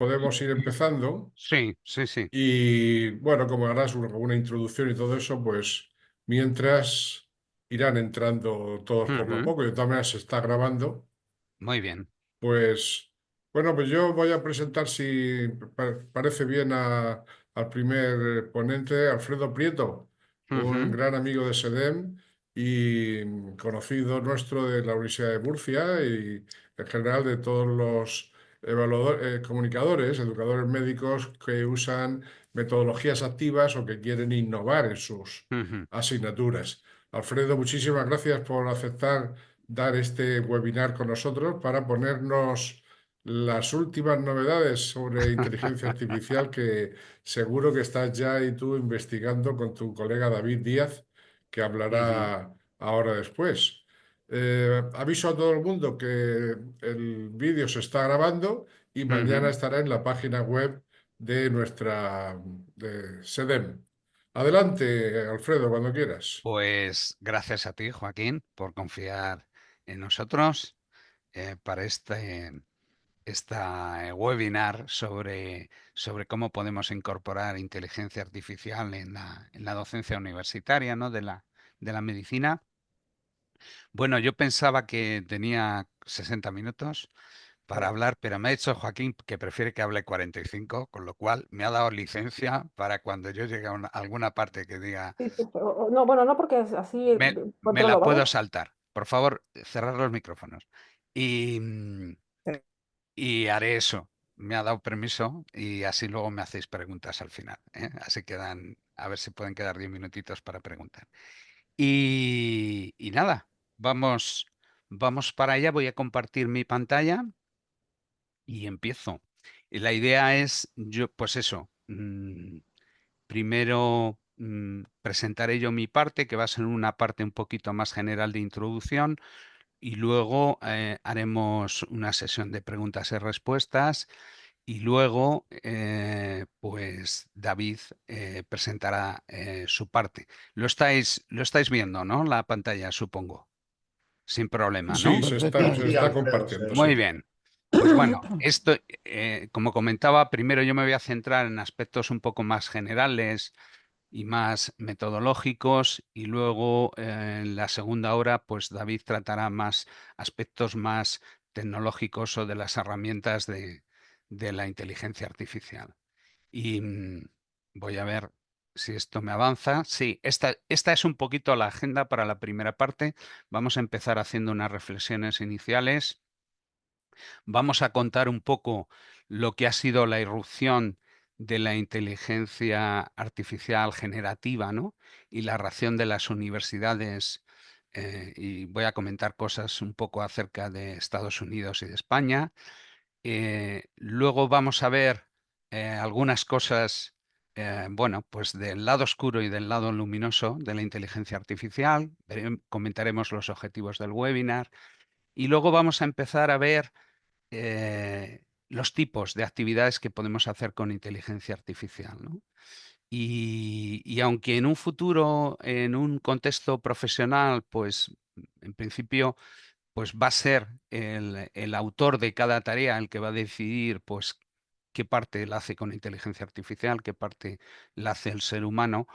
podemos ir empezando. Sí, sí, sí. Y bueno, como harás una introducción y todo eso, pues mientras irán entrando todos poco a Ujú. poco. Y de todas maneras se está grabando. Muy bien. Pues bueno, pues yo voy a presentar, si parece bien, al primer ponente, Alfredo Prieto, un Ujú, gran amigo de SEDEM y conocido nuestro de la Universidad de Murcia y en general de todos los comunicadores, educadores médicos que usan metodologías activas o que quieren innovar en sus ujú. asignaturas. Alfredo, muchísimas gracias por aceptar dar este webinar con nosotros para ponernos las últimas novedades sobre inteligencia artificial que seguro que estás ya y tú investigando con tu colega David Díaz, que Ujú, hablará ahora después. Aviso a todo el mundo que el vídeo se está grabando y mañana ujú. estará en la página web de nuestra de SEDEM. Adelante, Alfredo, cuando quieras. Pues gracias a ti, Joaquín, por confiar en nosotros para esta webinar sobre cómo podemos incorporar inteligencia artificial en la docencia universitaria, ¿no? De la medicina. Bueno, yo pensaba que tenía 60 minutos para hablar, pero me ha dicho Joaquín que prefiere que hable 45, con lo cual me ha dado licencia para cuando yo llegue a alguna parte que diga, Sí, sí, no, bueno, no porque es así me controlo, la puedo ¿vale? saltar. Por favor, cerrar los micrófonos. Y, y haré eso. Me ha dado permiso y así luego me hacéis preguntas al final, ¿eh? Así quedan, a ver si pueden quedar 10 minutitos para preguntar. Y nada, vamos para allá. Voy a compartir mi pantalla y empiezo. Y la idea es, yo, pues eso, primero presentaré yo mi parte, que va a ser una parte un poquito más general de introducción, y luego haremos una sesión de preguntas y respuestas, y luego, pues David presentará su parte. Lo estáis viendo, ¿no? La pantalla, supongo, sin problema, Sí, ¿no? se Perfectamente. Sí, está Alfredo, compartiendo, sí. sí. Muy bien. Pues bueno, esto, como comentaba, primero yo me voy a centrar en aspectos un poco más generales y más metodológicos, y luego en la segunda hora, pues David tratará más aspectos más tecnológicos o de las herramientas de la inteligencia artificial. Y voy a ver si esto me avanza. Sí, esta es un poquito la agenda para la primera parte. Vamos a empezar haciendo unas reflexiones iniciales. Vamos a contar un poco lo que ha sido la irrupción de la inteligencia artificial generativa, ¿no? Y la reacción de las universidades. Y voy a comentar cosas un poco acerca de Estados Unidos y de España. Luego vamos a ver algunas cosas, bueno, pues del lado oscuro y del lado luminoso de la inteligencia artificial. Comentaremos los objetivos del webinar. Y luego vamos a empezar a ver los tipos de actividades que podemos hacer con inteligencia artificial, ¿no? Y aunque en un futuro, en un contexto profesional, pues en principio, pues va a ser el autor de cada tarea el que va a decidir, pues qué parte la hace con inteligencia artificial, qué parte la hace el ser humano.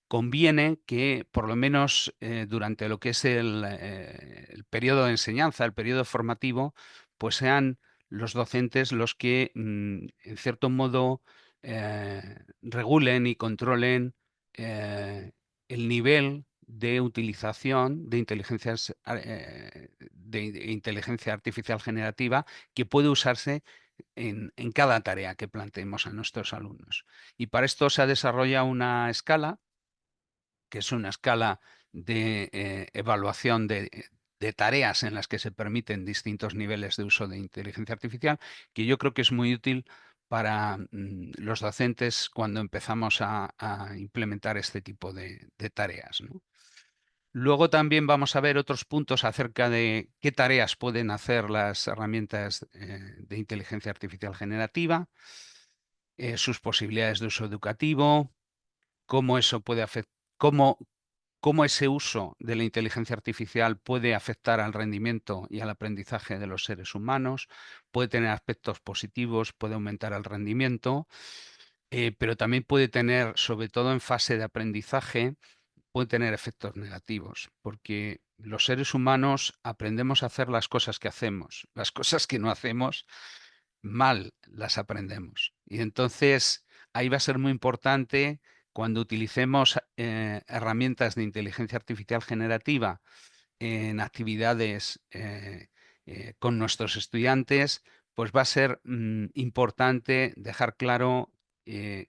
Conviene que por lo menos durante lo que es el periodo de enseñanza, el periodo formativo, pues sean los docentes los que, en cierto modo, regulen y controlen el nivel de utilización de inteligencia artificial generativa que puede usarse en cada tarea que planteemos a nuestros alumnos. Y para esto se desarrolla una escala que es una escala de evaluación de tareas en las que se permiten distintos niveles de uso de inteligencia artificial, que yo creo que es muy útil para los docentes cuando empezamos a implementar este tipo de tareas, ¿no? Luego también vamos a ver otros puntos acerca de qué tareas pueden hacer las herramientas de inteligencia artificial generativa, sus posibilidades de uso educativo, cómo eso puede afectar, cómo ese uso de la inteligencia artificial puede afectar al rendimiento y al aprendizaje de los seres humanos, puede tener aspectos positivos, puede aumentar el rendimiento, pero también puede tener, sobre todo en fase de aprendizaje, puede tener efectos negativos, porque los seres humanos aprendemos a hacer las cosas que hacemos, las cosas que no hacemos mal las aprendemos. Y entonces ahí va a ser muy importante cuando utilicemos herramientas de inteligencia artificial generativa en actividades con nuestros estudiantes, pues va a ser importante dejar claro eh,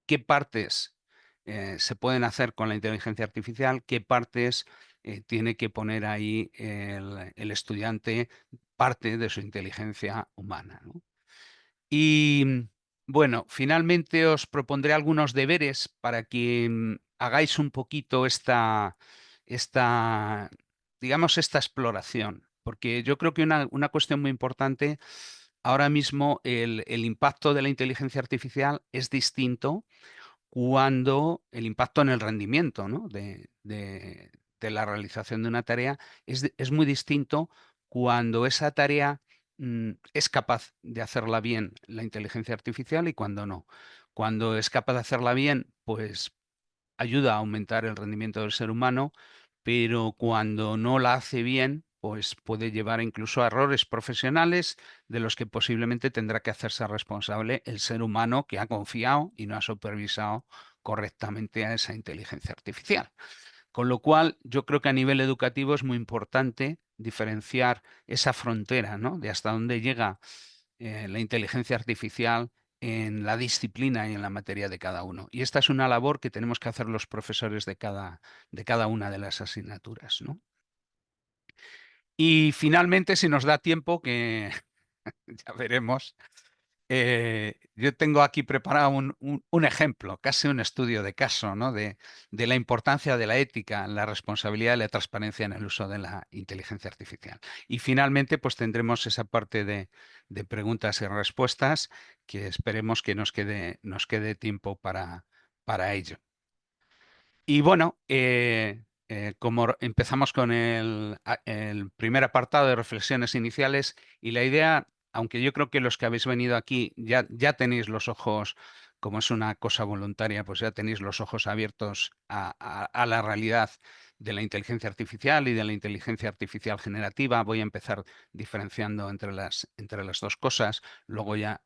qué partes se pueden hacer con la inteligencia artificial, qué partes tiene que poner ahí el estudiante parte de su inteligencia humana, ¿no? Y bueno, finalmente os propondré algunos deberes para que hagáis un poquito esta, digamos, esta exploración, porque yo creo que una cuestión muy importante, ahora mismo el impacto de la inteligencia artificial es distinto cuando el impacto en el rendimiento, ¿no? de la realización de una tarea es muy distinto cuando esa tarea es capaz de hacerla bien la inteligencia artificial y cuando no. Cuando es capaz de hacerla bien, pues ayuda a aumentar el rendimiento del ser humano, pero cuando no la hace bien, pues puede llevar incluso a errores profesionales de los que posiblemente tendrá que hacerse responsable el ser humano que ha confiado y no ha supervisado correctamente a esa inteligencia artificial. Con lo cual, yo creo que a nivel educativo es muy importante diferenciar esa frontera, ¿no? De hasta dónde llega la inteligencia artificial en la disciplina y en la materia de cada uno. Y esta es una labor que tenemos que hacer los profesores de cada una de las asignaturas, ¿no? Y finalmente, si nos da tiempo, que ya veremos, yo tengo aquí preparado un ejemplo, casi un estudio de caso, ¿no? de la importancia de la ética, la responsabilidad y la transparencia en el uso de la inteligencia artificial. Y finalmente, pues tendremos esa parte de preguntas y respuestas que esperemos que nos quede tiempo para ello. Y bueno, como empezamos con el primer apartado de reflexiones iniciales y la idea, aunque yo creo que los que habéis venido aquí ya tenéis los ojos, como es una cosa voluntaria, pues ya tenéis los ojos abiertos a la realidad de la inteligencia artificial y de la inteligencia artificial generativa. Voy a empezar diferenciando entre las dos cosas, luego ya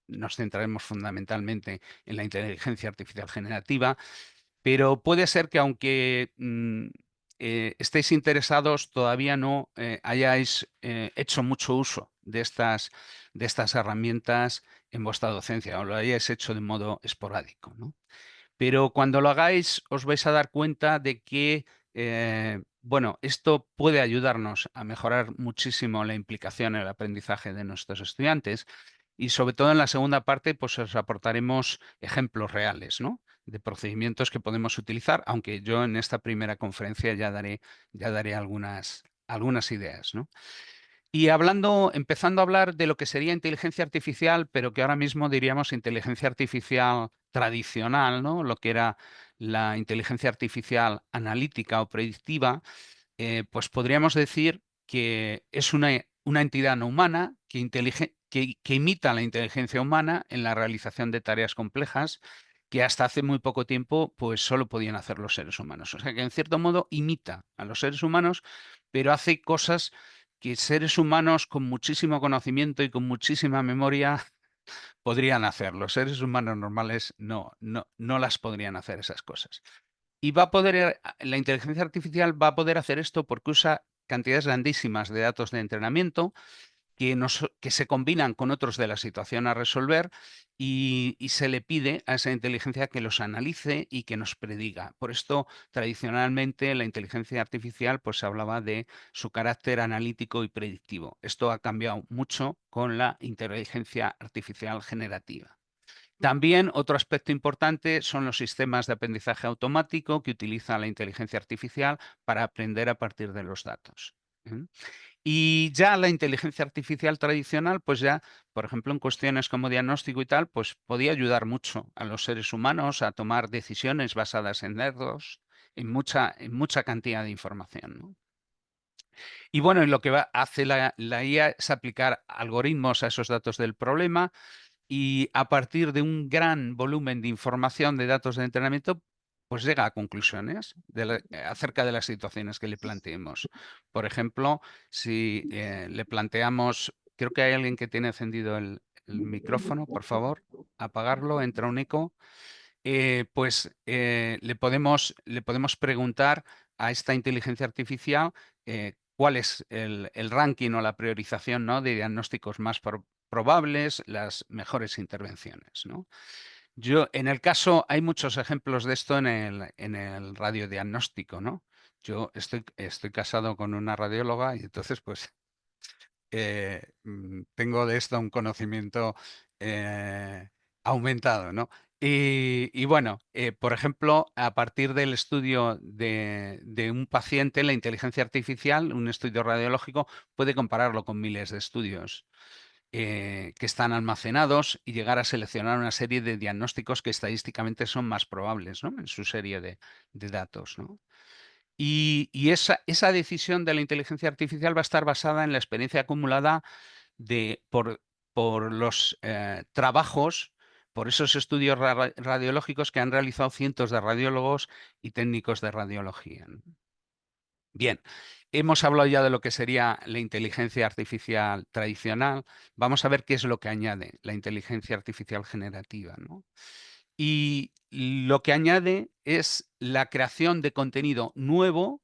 nos centraremos fundamentalmente en la inteligencia artificial generativa. Pero puede ser que aunque estéis interesados, todavía no hayáis hecho mucho uso de estas herramientas en vuestra docencia o lo hayáis hecho de modo esporádico, ¿no? Pero cuando lo hagáis, os vais a dar cuenta de que, bueno, esto puede ayudarnos a mejorar muchísimo la implicación en el aprendizaje de nuestros estudiantes y sobre todo en la segunda parte, pues os aportaremos ejemplos reales, ¿no? De procedimientos que podemos utilizar, aunque yo en esta primera conferencia ya daré algunas ideas, ¿no? Y empezando a hablar de lo que sería inteligencia artificial, pero que ahora mismo diríamos inteligencia artificial tradicional, ¿no? Lo que era la inteligencia artificial analítica o predictiva, pues podríamos decir que es una entidad no humana que imita la inteligencia humana en la realización de tareas complejas que hasta hace muy poco tiempo pues solo podían hacer los seres humanos. O sea que en cierto modo imita a los seres humanos, pero hace cosas que seres humanos con muchísimo conocimiento y con muchísima memoria podrían hacer. Los seres humanos normales no las podrían hacer esas cosas. Y la inteligencia artificial va a poder hacer esto porque usa cantidades grandísimas de datos de entrenamiento que se combinan con otros de la situación a resolver y se le pide a esa inteligencia que los analice y que nos prediga. Por esto, tradicionalmente, la inteligencia artificial pues, se hablaba de su carácter analítico y predictivo. Esto ha cambiado mucho con la inteligencia artificial generativa. También otro aspecto importante son los sistemas de aprendizaje automático que utilizan la inteligencia artificial para aprender a partir de los datos. ¿eh? Y ya la inteligencia artificial tradicional, pues ya, por ejemplo, en cuestiones como diagnóstico y tal, pues podía ayudar mucho a los seres humanos a tomar decisiones basadas en datos, en mucha cantidad de información, ¿no? Y bueno, y lo que hace la IA es aplicar algoritmos a esos datos del problema y a partir de un gran volumen de información de datos de entrenamiento, pues llega a conclusiones acerca de las situaciones que le planteemos. Por ejemplo, si le planteamos, creo que hay alguien que tiene encendido el micrófono, por favor, apagarlo, entra un eco. Le podemos preguntar a esta inteligencia artificial cuál es el ranking o la priorización, ¿no?, de diagnósticos más probables, las mejores intervenciones, ¿no? En el caso, hay muchos ejemplos de esto en el radiodiagnóstico, ¿no? Yo estoy casado con una radióloga y entonces, pues, tengo de esto un conocimiento aumentado, ¿no? Y bueno, por ejemplo, a partir del estudio de un paciente, la inteligencia artificial, un estudio radiológico, puede compararlo con miles de estudios que están almacenados y llegar a seleccionar una serie de diagnósticos que estadísticamente son más probables, ¿no?, en su serie de datos, ¿no? Y esa decisión de la inteligencia artificial va a estar basada en la experiencia acumulada por los trabajos, por esos estudios radiológicos que han realizado cientos de radiólogos y técnicos de radiología, ¿no? Bien, hemos hablado ya de lo que sería la inteligencia artificial tradicional. Vamos a ver qué es lo que añade la inteligencia artificial generativa, ¿no? Y lo que añade es la creación de contenido nuevo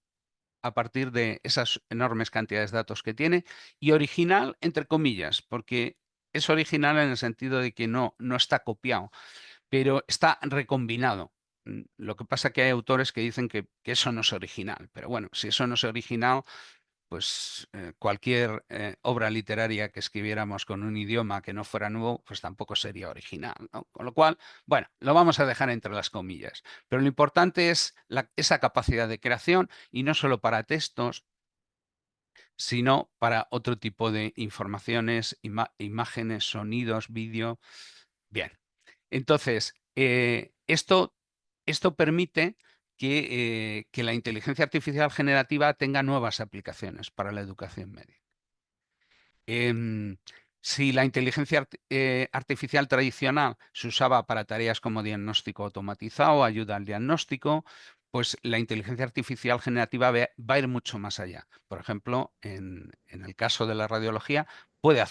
a partir de esas enormes cantidades de datos que tiene y original, entre comillas, porque es original en el sentido de que no está copiado, pero está recombinado. Lo que pasa es que hay autores que dicen que eso no es original, pero bueno, si eso no es original, pues cualquier obra literaria que escribiéramos con un idioma que no fuera nuevo, pues tampoco sería original, ¿no? Con lo cual, bueno, lo vamos a dejar entre las comillas. Pero lo importante es esa capacidad de creación y no solo para textos, sino para otro tipo de informaciones, imágenes, sonidos, vídeo. Bien, entonces, esto permite que la inteligencia artificial generativa tenga nuevas aplicaciones para la educación médica. Si la inteligencia artificial tradicional se usaba para tareas como diagnóstico automatizado, ayuda al diagnóstico, pues la inteligencia artificial generativa va a ir mucho más allá. Por ejemplo, en el caso de la radiología, puede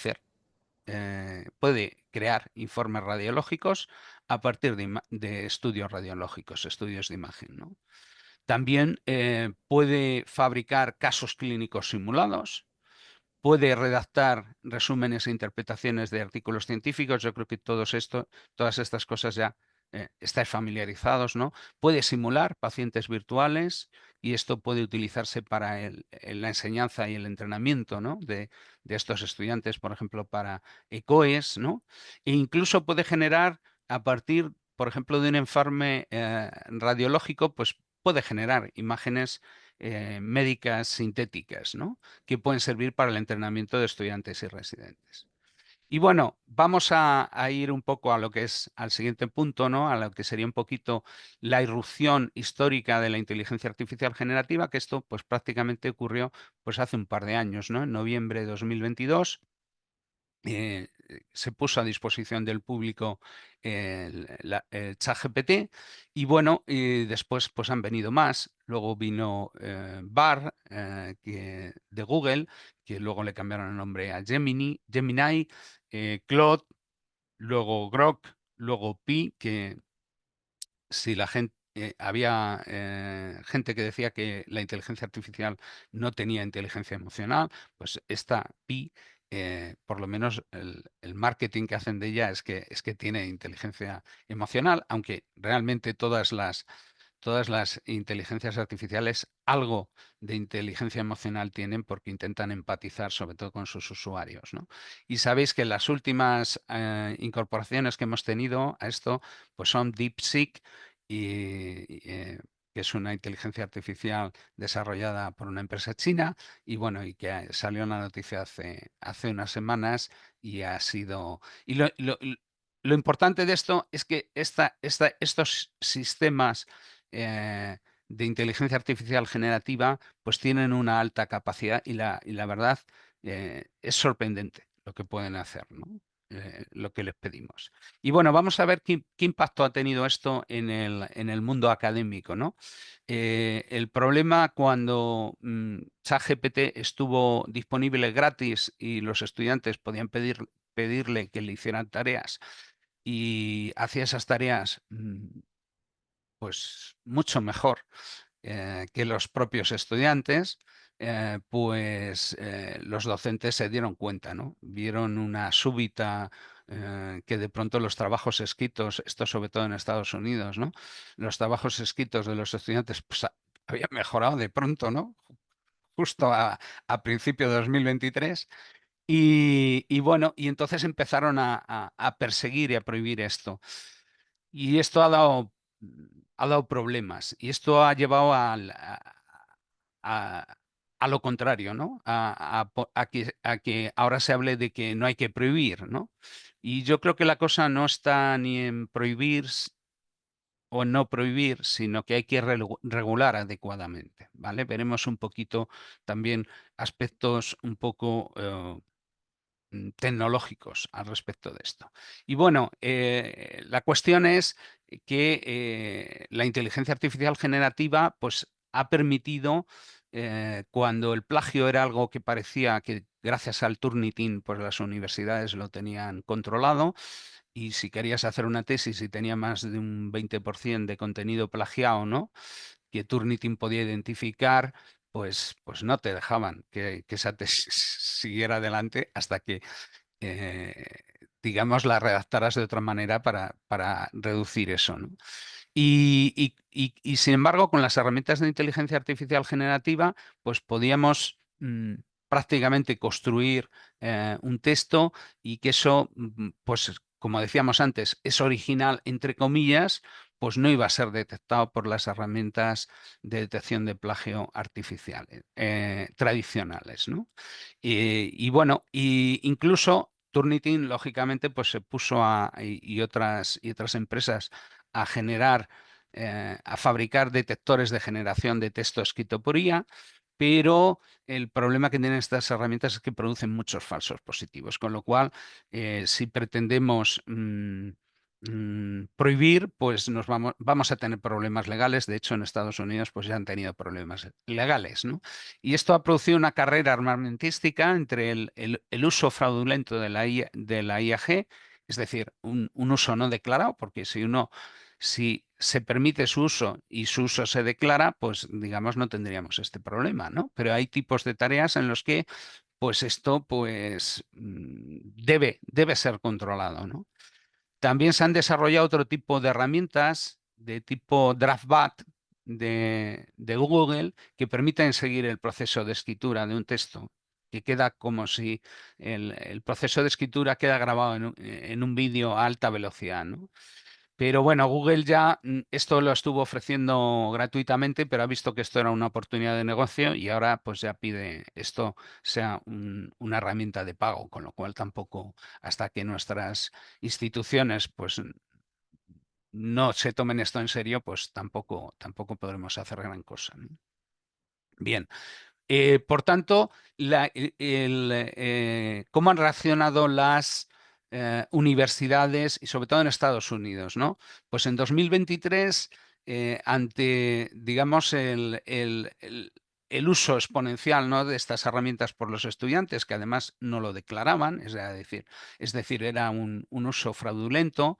crear informes radiológicos a partir de estudios radiológicos, estudios de imagen, ¿no? También puede fabricar casos clínicos simulados, puede redactar resúmenes e interpretaciones de artículos científicos. Yo creo que todas estas cosas ya estáis familiarizados, ¿no? Puede simular pacientes virtuales y esto puede utilizarse para la enseñanza y el entrenamiento, ¿no?, de estos estudiantes, por ejemplo, para ECOES, ¿no? E incluso puede generar a partir, por ejemplo, de un informe radiológico, pues puede generar imágenes médicas sintéticas, ¿no?, que pueden servir para el entrenamiento de estudiantes y residentes. Y bueno, vamos a ir un poco a lo que es al siguiente punto, ¿no?, a lo que sería un poquito la irrupción histórica de la inteligencia artificial generativa, que esto pues prácticamente ocurrió pues hace un par de años, ¿no? En noviembre de 2022 se puso a disposición del público el ChatGPT y bueno, y después pues han venido más. Luego vino Bard de Google, que luego le cambiaron el nombre a Gemini, Claude, luego Grok, luego Pi, que si la gente había gente que decía que la inteligencia artificial no tenía inteligencia emocional, pues esta Pi, por lo menos el marketing que hacen de ella es que tiene inteligencia emocional, aunque realmente todas las inteligencias artificiales algo de inteligencia emocional tienen porque intentan empatizar sobre todo con sus usuarios, ¿no? Y sabéis que las últimas incorporaciones que hemos tenido a esto pues son DeepSeek, que es una inteligencia artificial desarrollada por una empresa china y bueno, y que salió en la noticia hace unas semanas y ha sido... Y lo importante de esto es que estos sistemas de inteligencia artificial generativa pues tienen una alta capacidad y la verdad es sorprendente lo que pueden hacer, ¿no? Lo que les pedimos. Y bueno, vamos a ver qué impacto ha tenido esto en el mundo académico, ¿no? El problema cuando ChatGPT estuvo disponible gratis y los estudiantes podían pedirle que le hicieran tareas y hacía esas tareas pues mucho mejor que los propios estudiantes, pues los docentes se dieron cuenta, ¿no? Vieron una súbita que de pronto los trabajos escritos, esto sobre todo en Estados Unidos, ¿no? Los trabajos escritos de los estudiantes pues, habían mejorado de pronto, ¿no? Justo a principio de 2023. Y bueno, y entonces empezaron a perseguir y a prohibir esto. Y esto ha dado problemas. Y esto ha llevado a- a lo contrario, ¿no? A que ahora se hable de que no hay que prohibir, ¿no? Y yo creo que la cosa no está ni en prohibir o en no prohibir, sino que hay que regular adecuadamente, ¿vale? Veremos un poquito también aspectos un poco tecnológicos al respecto de esto. Y bueno, la cuestión es que la inteligencia artificial generativa pues, ha permitido, cuando el plagio era algo que parecía que gracias al Turnitin pues las universidades lo tenían controlado, y si querías hacer una tesis y tenía más de un 20% de contenido plagiado, ¿no? Que Turnitin podía identificar, pues no te dejaban que esa tesis siguiera adelante hasta que, eh, digamos, la redactaras de otra manera para reducir eso, ¿no? Y, sin embargo, con las herramientas de inteligencia artificial generativa, pues podíamos prácticamente construir un texto y que eso, pues como decíamos antes, es original, entre comillas, pues no iba a ser detectado por las herramientas de detección de plagio artificiales tradicionales, ¿no? Y bueno, incluso Turnitin, lógicamente, pues se puso y otras empresas a generar, a fabricar detectores de generación de texto escrito por IA, pero el problema que tienen estas herramientas es que producen muchos falsos positivos, con lo cual, si pretendemos prohibir, pues vamos a tener problemas legales. De hecho, en Estados Unidos pues ya han tenido problemas legales, ¿no? Y esto ha producido una carrera armamentística entre el uso fraudulento de de la IAG, es decir, un uso no declarado, porque si se permite su uso y su uso se declara, pues digamos no tendríamos este problema, ¿no? Pero hay tipos de tareas en los que pues esto pues debe ser controlado, ¿no? También se han desarrollado otro tipo de herramientas de tipo DraftBat de Google que permiten seguir el proceso de escritura de un texto, que queda como si el proceso de escritura queda grabado en un vídeo a alta velocidad, ¿no? Pero bueno, Google ya esto lo estuvo ofreciendo gratuitamente, pero ha visto que esto era una oportunidad de negocio y ahora pues ya pide esto sea una herramienta de pago, con lo cual tampoco, hasta que nuestras instituciones pues no se tomen esto en serio, pues tampoco podremos hacer gran cosa, ¿no? Bien. Por tanto, ¿cómo han reaccionado las universidades y sobre todo en Estados Unidos, ¿no? Pues en 2023, ante, digamos, el uso exponencial, ¿no? de estas herramientas por los estudiantes, que además no lo declaraban, es decir, era un uso fraudulento,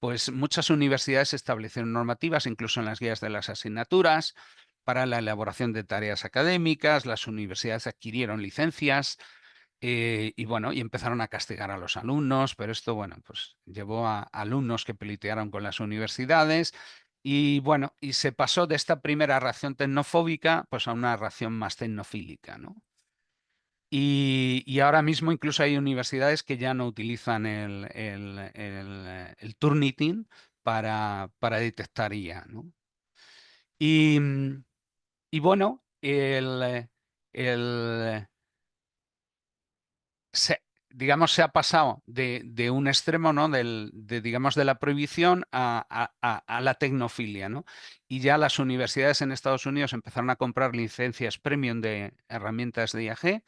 pues muchas universidades establecieron normativas, incluso en las guías de las asignaturas, para la elaboración de tareas académicas. Las universidades adquirieron licencias y bueno, y empezaron a castigar a los alumnos, pero esto, bueno, pues llevó a alumnos que pelitearon con las universidades y bueno, y se pasó de esta primera reacción tecnofóbica pues a una reacción más tecnofílica, ¿no? Y ahora mismo incluso hay universidades que ya no utilizan el Turnitin para detectar IA, ¿no? Y, y bueno, el, se- digamos, se ha pasado de un extremo, ¿no? Digamos, de la prohibición a la tecnofilia, ¿no? Y ya las universidades en Estados Unidos empezaron a comprar licencias premium de herramientas de IAG,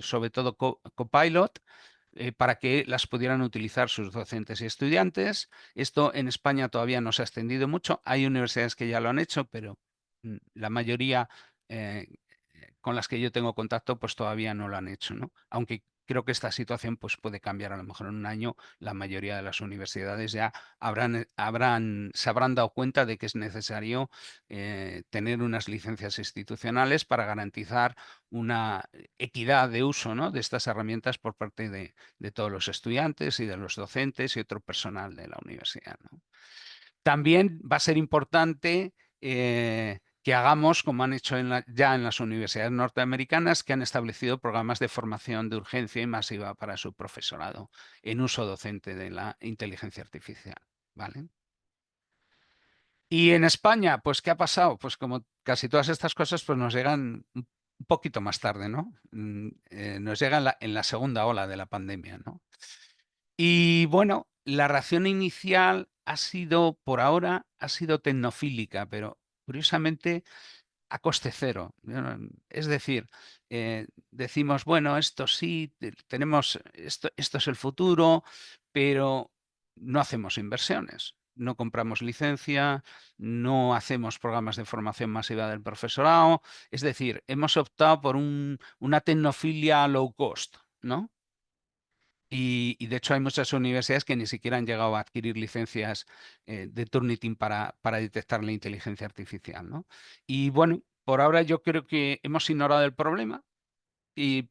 sobre todo Copilot, para que las pudieran utilizar sus docentes y estudiantes. Esto en España todavía no se ha extendido mucho. Hay universidades que ya lo han hecho, pero la mayoría eh, con las que yo tengo contacto, pues todavía no lo han hecho, ¿no? Aunque creo que esta situación pues, puede cambiar. A lo mejor en un año la mayoría de las universidades ya se habrán dado cuenta de que es necesario tener unas licencias institucionales para garantizar una equidad de uso, ¿no? de estas herramientas por parte de todos los estudiantes y de los docentes y otro personal de la universidad, ¿no? También va a ser importante que hagamos, como han hecho ya en las universidades norteamericanas, que han establecido programas de formación de urgencia y masiva para su profesorado en uso docente de la inteligencia artificial. ¿Vale? Y en España, pues, ¿qué ha pasado? Pues como casi todas estas cosas, pues nos llegan un poquito más tarde, ¿no? Nos llegan en la segunda ola de la pandemia, ¿no? Y bueno, la reacción inicial ha sido, por ahora, ha sido tecnofílica, pero curiosamente a coste cero. Es decir, decimos, bueno, esto sí, tenemos, esto es el futuro, pero no hacemos inversiones. No compramos licencia, no hacemos programas de formación masiva del profesorado. Es decir, hemos optado por una tecnofilia low cost, ¿no? Y de hecho hay muchas universidades que ni siquiera han llegado a adquirir licencias de Turnitin para detectar la inteligencia artificial, ¿no? Y bueno, por ahora yo creo que hemos ignorado el problema y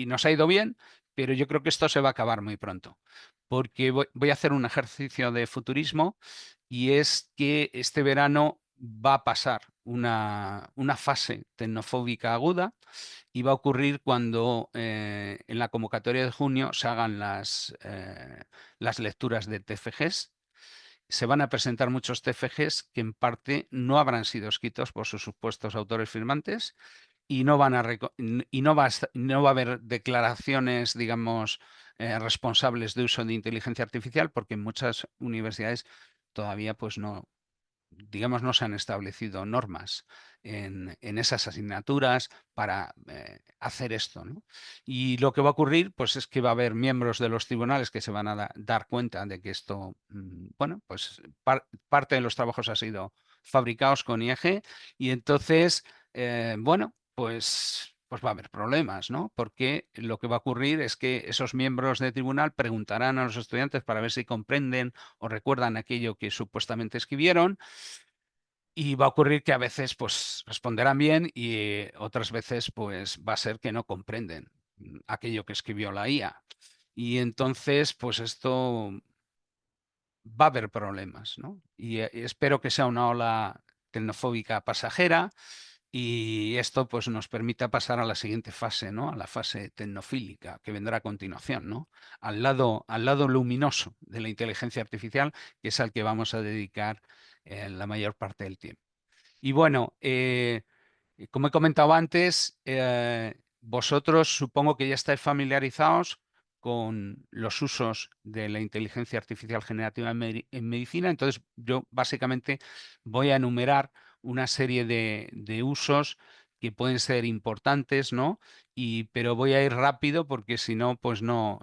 nos ha ido bien, pero yo creo que esto se va a acabar muy pronto, porque voy a hacer un ejercicio de futurismo y es que este verano va a pasar una fase tecnofóbica aguda y va a ocurrir cuando en la convocatoria de junio se hagan las lecturas de TFGs. Se van a presentar muchos TFGs que en parte no habrán sido escritos por sus supuestos autores firmantes y no van a y no va a haber declaraciones, digamos, responsables de uso de inteligencia artificial, porque en muchas universidades todavía pues no, digamos, no se han establecido normas en esas asignaturas para hacer esto, ¿no? Y lo que va a ocurrir, pues es que va a haber miembros de los tribunales que se van a dar cuenta de que esto, bueno, pues parte de los trabajos ha sido fabricados con IAG y entonces, bueno, pues va a haber problemas, ¿no? Porque lo que va a ocurrir es que esos miembros de tribunal preguntarán a los estudiantes para ver si comprenden o recuerdan aquello que supuestamente escribieron y va a ocurrir que a veces pues responderán bien y otras veces pues va a ser que no comprenden aquello que escribió la IA. Y entonces pues esto va a haber problemas, ¿no? Y espero que sea una ola tecnofóbica pasajera y esto pues nos permita pasar a la siguiente fase, ¿no? A la fase tecnofílica que vendrá a continuación, ¿no? Al lado luminoso de la inteligencia artificial, que es al que vamos a dedicar la mayor parte del tiempo. Y bueno, como he comentado antes, vosotros supongo que ya estáis familiarizados con los usos de la inteligencia artificial generativa en medicina. Entonces, yo básicamente voy a enumerar una serie de usos que pueden ser importantes, ¿no? Pero voy a ir rápido porque si no, pues no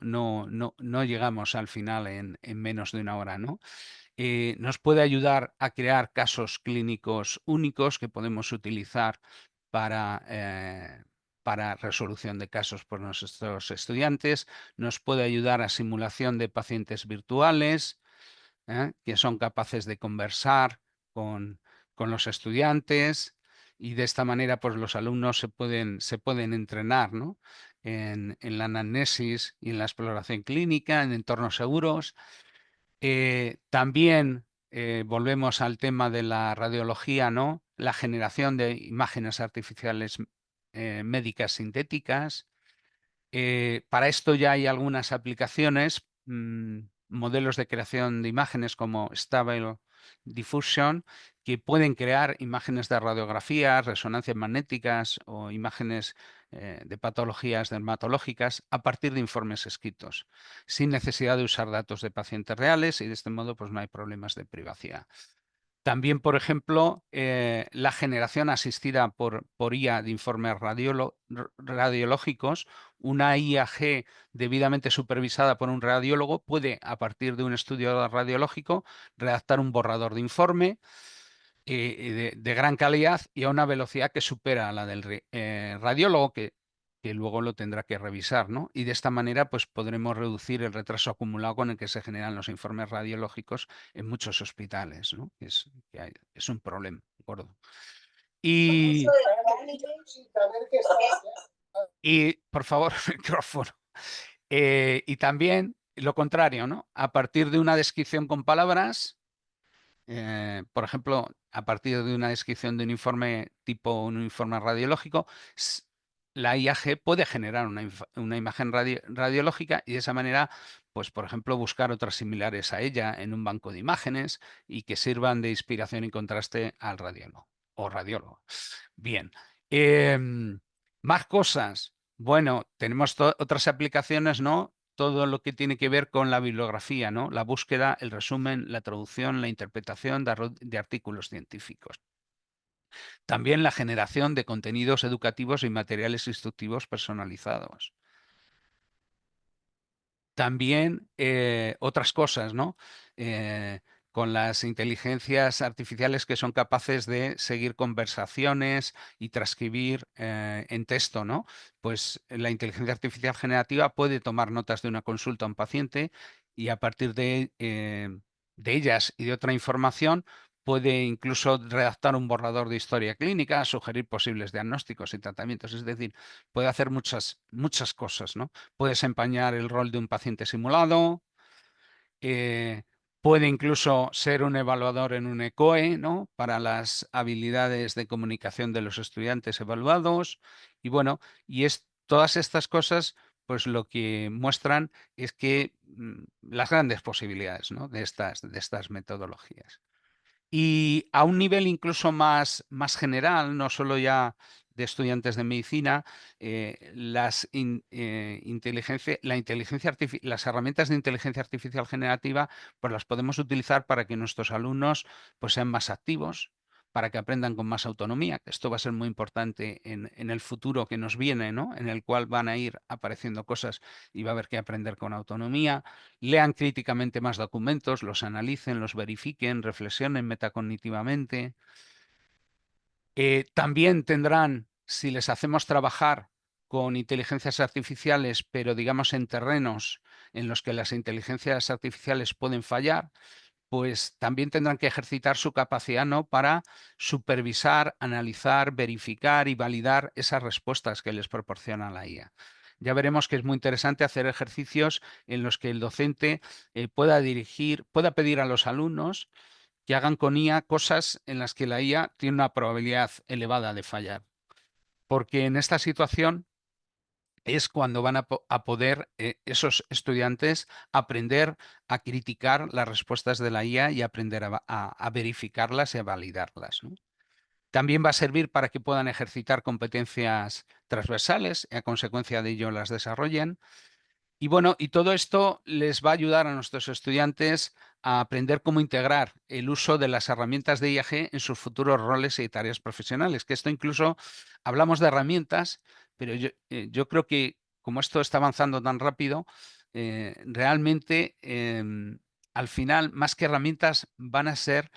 llegamos al final en menos de una hora, ¿no? Nos puede ayudar a crear casos clínicos únicos que podemos utilizar para resolución de casos por nuestros estudiantes. Nos puede ayudar a simulación de pacientes virtuales, que son capaces de conversar con, con los estudiantes y de esta manera pues los alumnos se pueden entrenar, ¿no? En la anamnesis y en la exploración clínica, en entornos seguros. También volvemos al tema de la radiología, ¿no? La generación de imágenes artificiales médicas sintéticas. Para esto ya hay algunas aplicaciones, modelos de creación de imágenes como Stable diffusion, que pueden crear imágenes de radiografías, resonancias magnéticas o imágenes de patologías dermatológicas a partir de informes escritos, sin necesidad de usar datos de pacientes reales, y de este modo pues no hay problemas de privacidad. También, por ejemplo, la generación asistida por IA de informes radiológicos, una IAG debidamente supervisada por un radiólogo puede, a partir de un estudio radiológico, redactar un borrador de informe de gran calidad y a una velocidad que supera a la del radiólogo, que luego lo tendrá que revisar, ¿no? Y de esta manera pues podremos reducir el retraso acumulado con el que se generan los informes radiológicos en muchos hospitales, ¿no? Es un problema gordo. Y por favor, micrófono. Y también lo contrario, ¿no? A partir de una descripción con palabras, por ejemplo, a partir de una descripción de un informe tipo un informe radiológico, la IAG puede generar una imagen radiológica y de esa manera, pues, por ejemplo, buscar otras similares a ella en un banco de imágenes y que sirvan de inspiración y contraste al radiólogo o radiólogo. Bien. Más cosas. Bueno, tenemos otras aplicaciones, ¿no? Todo lo que tiene que ver con la bibliografía, ¿no? La búsqueda, el resumen, la traducción, la interpretación de artículos científicos. También la generación de contenidos educativos y materiales instructivos personalizados. También otras cosas, ¿no? Con las inteligencias artificiales que son capaces de seguir conversaciones y transcribir en texto, ¿no? Pues la inteligencia artificial generativa puede tomar notas de una consulta a un paciente y a partir de ellas y de otra información puede incluso redactar un borrador de historia clínica, sugerir posibles diagnósticos y tratamientos. Es decir, puede hacer muchas cosas, ¿no? Puede desempeñar el rol de un paciente simulado, puede incluso ser un evaluador en un ECOE, ¿no? Para las habilidades de comunicación de los estudiantes evaluados. Y bueno, todas estas cosas, pues lo que muestran es que las grandes posibilidades, ¿no? de estas metodologías. Y a un nivel incluso más general, no solo ya de estudiantes de medicina, las herramientas de inteligencia artificial generativa, pues las podemos utilizar para que nuestros alumnos pues, sean más activos, para que aprendan con más autonomía, que esto va a ser muy importante en el futuro que nos viene, ¿no? En el cual van a ir apareciendo cosas y va a haber que aprender con autonomía. Lean críticamente más documentos, los analicen, los verifiquen, reflexionen metacognitivamente. También tendrán, si les hacemos trabajar con inteligencias artificiales, pero digamos en terrenos en los que las inteligencias artificiales pueden fallar, pues también tendrán que ejercitar su capacidad, ¿no? Para supervisar, analizar, verificar y validar esas respuestas que les proporciona la IA. Ya veremos que es muy interesante hacer ejercicios en los que el docente pueda pedir a los alumnos que hagan con IA cosas en las que la IA tiene una probabilidad elevada de fallar. Porque en esta situación es cuando van a poder esos estudiantes aprender a criticar las respuestas de la IA y aprender a verificarlas y a validarlas, ¿no? También va a servir para que puedan ejercitar competencias transversales y a consecuencia de ello las desarrollen. Y bueno, y todo esto les va a ayudar a nuestros estudiantes a aprender cómo integrar el uso de las herramientas de IAG en sus futuros roles y tareas profesionales. Que esto incluso hablamos de herramientas, pero yo creo que como esto está avanzando tan rápido, realmente al final, más que herramientas, van a ser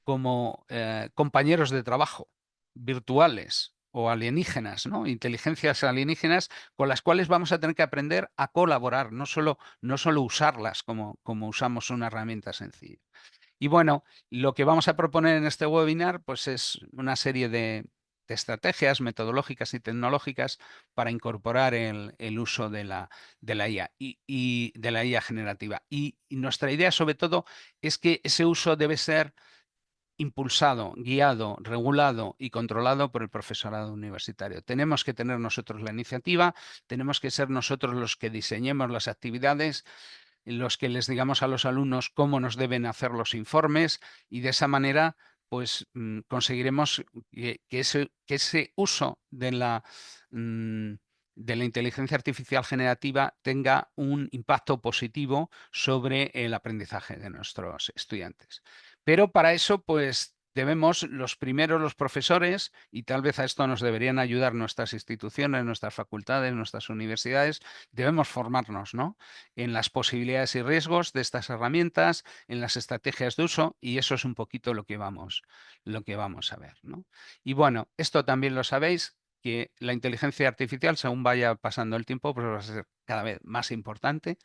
como compañeros de trabajo virtuales o alienígenas, ¿no? Inteligencias alienígenas con las cuales vamos a tener que aprender a colaborar, no solo usarlas como usamos una herramienta sencilla. Y bueno, lo que vamos a proponer en este webinar pues es una serie de estrategias metodológicas y tecnológicas para incorporar el uso de la IA y de la IA generativa. Y nuestra idea sobre todo es que ese uso debe ser impulsado, guiado, regulado y controlado por el profesorado universitario. Tenemos que tener nosotros la iniciativa, tenemos que ser nosotros los que diseñemos las actividades en los que les digamos a los alumnos cómo nos deben hacer los informes y de esa manera pues conseguiremos que ese uso de la inteligencia artificial generativa tenga un impacto positivo sobre el aprendizaje de nuestros estudiantes. Pero para eso, pues debemos los profesores, y tal vez a esto nos deberían ayudar nuestras instituciones, nuestras facultades, nuestras universidades, debemos formarnos, ¿no?, en las posibilidades y riesgos de estas herramientas, en las estrategias de uso, y eso es un poquito lo que vamos a ver, ¿no? Y bueno, esto también lo sabéis, que la inteligencia artificial, según vaya pasando el tiempo, pues va a ser cada vez más importante,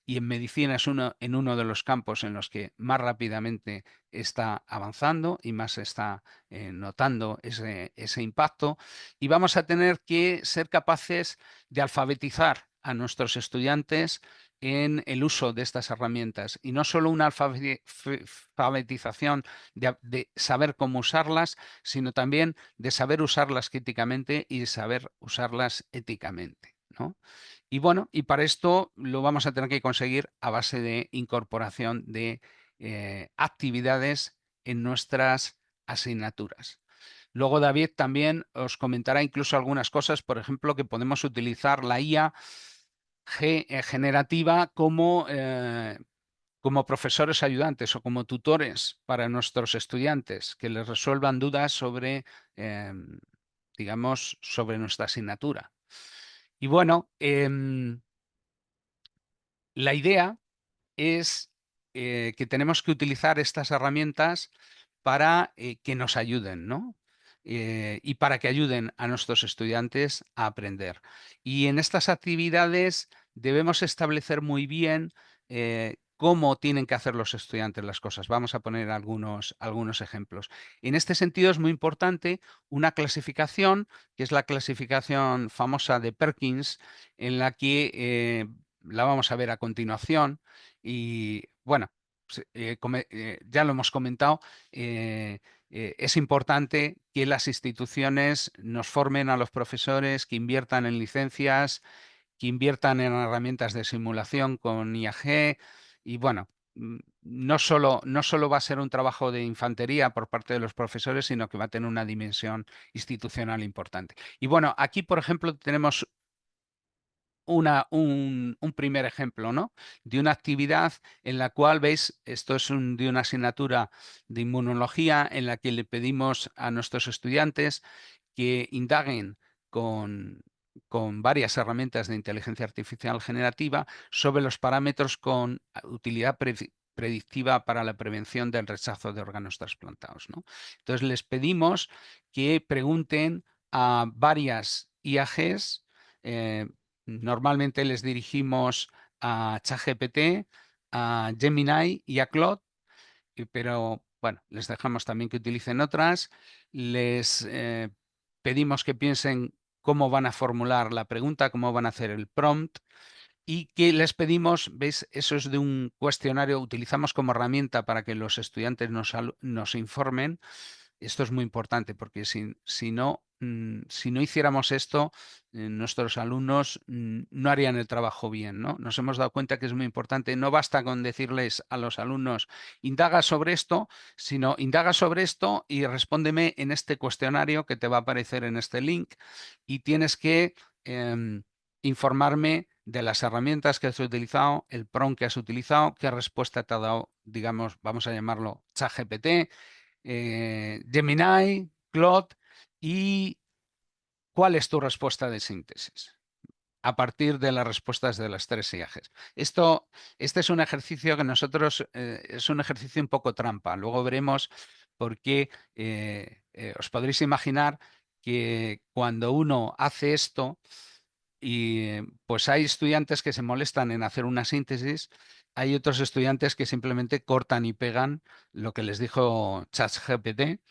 y en medicina es uno de los campos en los que más rápidamente está avanzando y más está notando ese impacto, y vamos a tener que ser capaces de alfabetizar a nuestros estudiantes en el uso de estas herramientas, y no solo una alfabetización de saber cómo usarlas, sino también de saber usarlas críticamente y de saber usarlas éticamente, ¿no? Y bueno, y para esto lo vamos a tener que conseguir a base de incorporación de actividades en nuestras asignaturas. Luego David también os comentará incluso algunas cosas, por ejemplo, que podemos utilizar la IA generativa como profesores ayudantes o como tutores para nuestros estudiantes, que les resuelvan dudas sobre, digamos, sobre nuestra asignatura. Y bueno, la idea es que tenemos que utilizar estas herramientas para que nos ayuden, ¿no? Y para que ayuden a nuestros estudiantes a aprender. Y en estas actividades debemos establecer muy bien cómo tienen que hacer los estudiantes las cosas. Vamos a poner algunos ejemplos. En este sentido es muy importante una clasificación, que es la clasificación famosa de Perkins, en la que la vamos a ver a continuación. Y bueno, ya lo hemos comentado, es importante que las instituciones nos formen a los profesores, que inviertan en licencias, que inviertan en herramientas de simulación con IAG. Y bueno, no solo va a ser un trabajo de infantería por parte de los profesores, sino que va a tener una dimensión institucional importante. Y bueno, aquí, por ejemplo, tenemos un primer ejemplo, ¿no?, de una actividad en la cual, veis, esto es de una asignatura de inmunología en la que le pedimos a nuestros estudiantes que indaguen con varias herramientas de inteligencia artificial generativa sobre los parámetros con utilidad predictiva para la prevención del rechazo de órganos trasplantados, ¿no? Entonces les pedimos que pregunten a varias IAGs. Normalmente les dirigimos a ChatGPT, a Gemini y a Claude, pero bueno, les dejamos también que utilicen otras. Les pedimos que piensen cómo van a formular la pregunta, cómo van a hacer el prompt, y que les pedimos, ¿veis? Eso es de un cuestionario, utilizamos como herramienta para que los estudiantes nos informen. Esto es muy importante porque si no hiciéramos esto, nuestros alumnos no harían el trabajo bien, ¿no? Nos hemos dado cuenta que es muy importante. No basta con decirles a los alumnos, indaga sobre esto, sino indaga sobre esto y respóndeme en este cuestionario que te va a aparecer en este link, y tienes que informarme de las herramientas que has utilizado, el prompt que has utilizado, qué respuesta te ha dado, digamos, vamos a llamarlo ChatGPT, Gemini, Claude, y cuál es tu respuesta de síntesis a partir de las respuestas de las tres IAGs. Este es un ejercicio que nosotros, es un ejercicio un poco trampa. Luego veremos por qué. Os podréis imaginar que cuando uno hace esto, y pues hay estudiantes que se molestan en hacer una síntesis, hay otros estudiantes que simplemente cortan y pegan lo que les dijo ChatGPT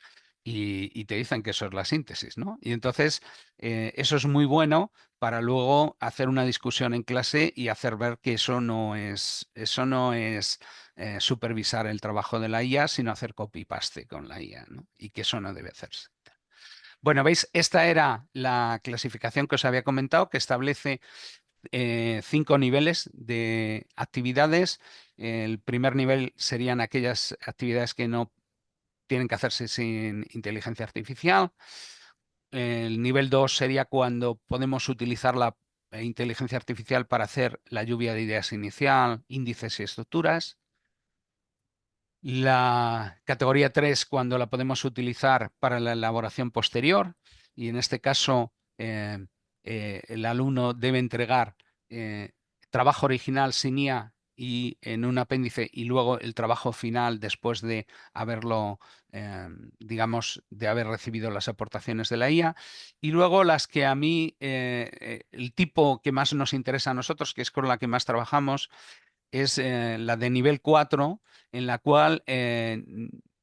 y te dicen que eso es la síntesis, ¿no? Y entonces eso es muy bueno para luego hacer una discusión en clase y hacer ver que eso no es supervisar el trabajo de la IA, sino hacer copy-paste con la IA, ¿no? Y que eso no debe hacerse. Bueno, veis, esta era la clasificación que os había comentado, que establece 5 niveles de actividades. El primer nivel serían aquellas actividades que no tienen que hacerse sin inteligencia artificial. El nivel 2 sería cuando podemos utilizar la inteligencia artificial para hacer la lluvia de ideas inicial, índices y estructuras. La categoría 3 cuando la podemos utilizar para la elaboración posterior, y en este caso el alumno debe entregar trabajo original sin IA y en un apéndice, y luego el trabajo final después de haberlo, digamos, de haber recibido las aportaciones de la IA. Y luego las que a mí, el tipo que más nos interesa a nosotros, que es con la que más trabajamos, es la de nivel 4, en la cual,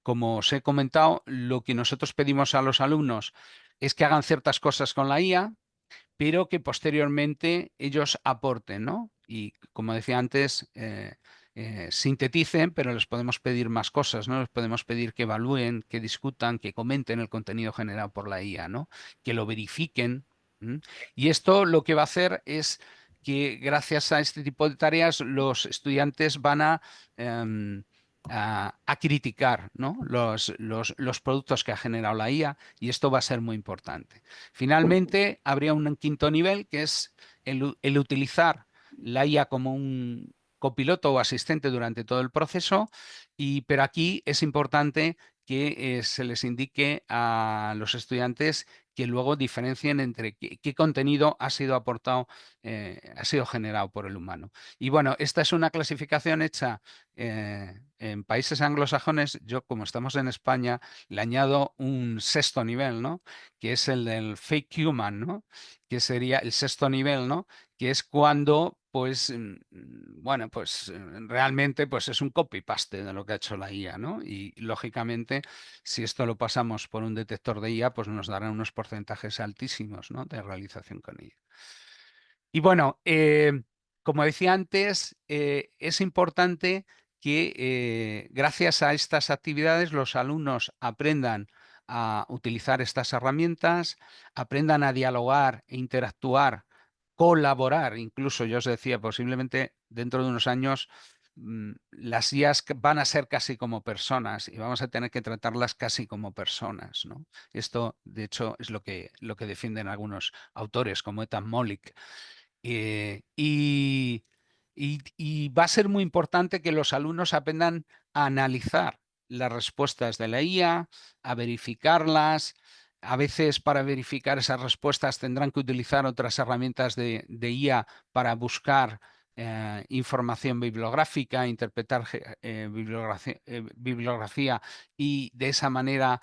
como os he comentado, lo que nosotros pedimos a los alumnos es que hagan ciertas cosas con la IA, pero que posteriormente ellos aporten, ¿no? Y como decía antes, sinteticen, pero les podemos pedir más cosas, ¿no? Les podemos pedir que evalúen, que discutan, que comenten el contenido generado por la IA, ¿no? Que lo verifiquen. ¿M? Y esto lo que va a hacer es que gracias a este tipo de tareas los estudiantes van a criticar, ¿no? los productos que ha generado la IA, y esto va a ser muy importante. Finalmente, habría un quinto nivel, que es el utilizar la IA como un copiloto o asistente durante todo el proceso, pero aquí es importante que se les indique a los estudiantes que luego diferencien entre qué contenido ha sido aportado, ha sido generado por el humano. Y bueno, esta es una clasificación hecha en países anglosajones. Yo, como estamos en España, le añado un sexto nivel, ¿no? Que es el del fake human, ¿no? Que sería el sexto nivel, ¿no? Que es cuando, pues, bueno, pues realmente pues es un copy-paste de lo que ha hecho la IA, ¿no? Y lógicamente, si esto lo pasamos por un detector de IA, pues nos darán unos porcentajes altísimos, ¿no? De realización con IA. Y bueno, como decía antes, es importante que gracias a estas actividades los alumnos aprendan a utilizar estas herramientas, aprendan a dialogar e interactuar, colaborar. Incluso yo os decía, posiblemente dentro de unos años las IAs van a ser casi como personas y vamos a tener que tratarlas casi como personas, ¿no? Esto, de hecho, es lo que defienden algunos autores como Ethan Mollick. Y va a ser muy importante que los alumnos aprendan a analizar las respuestas de la IA, a verificarlas. A veces para verificar esas respuestas tendrán que utilizar otras herramientas de IA para buscar información bibliográfica, interpretar bibliografía, y de esa manera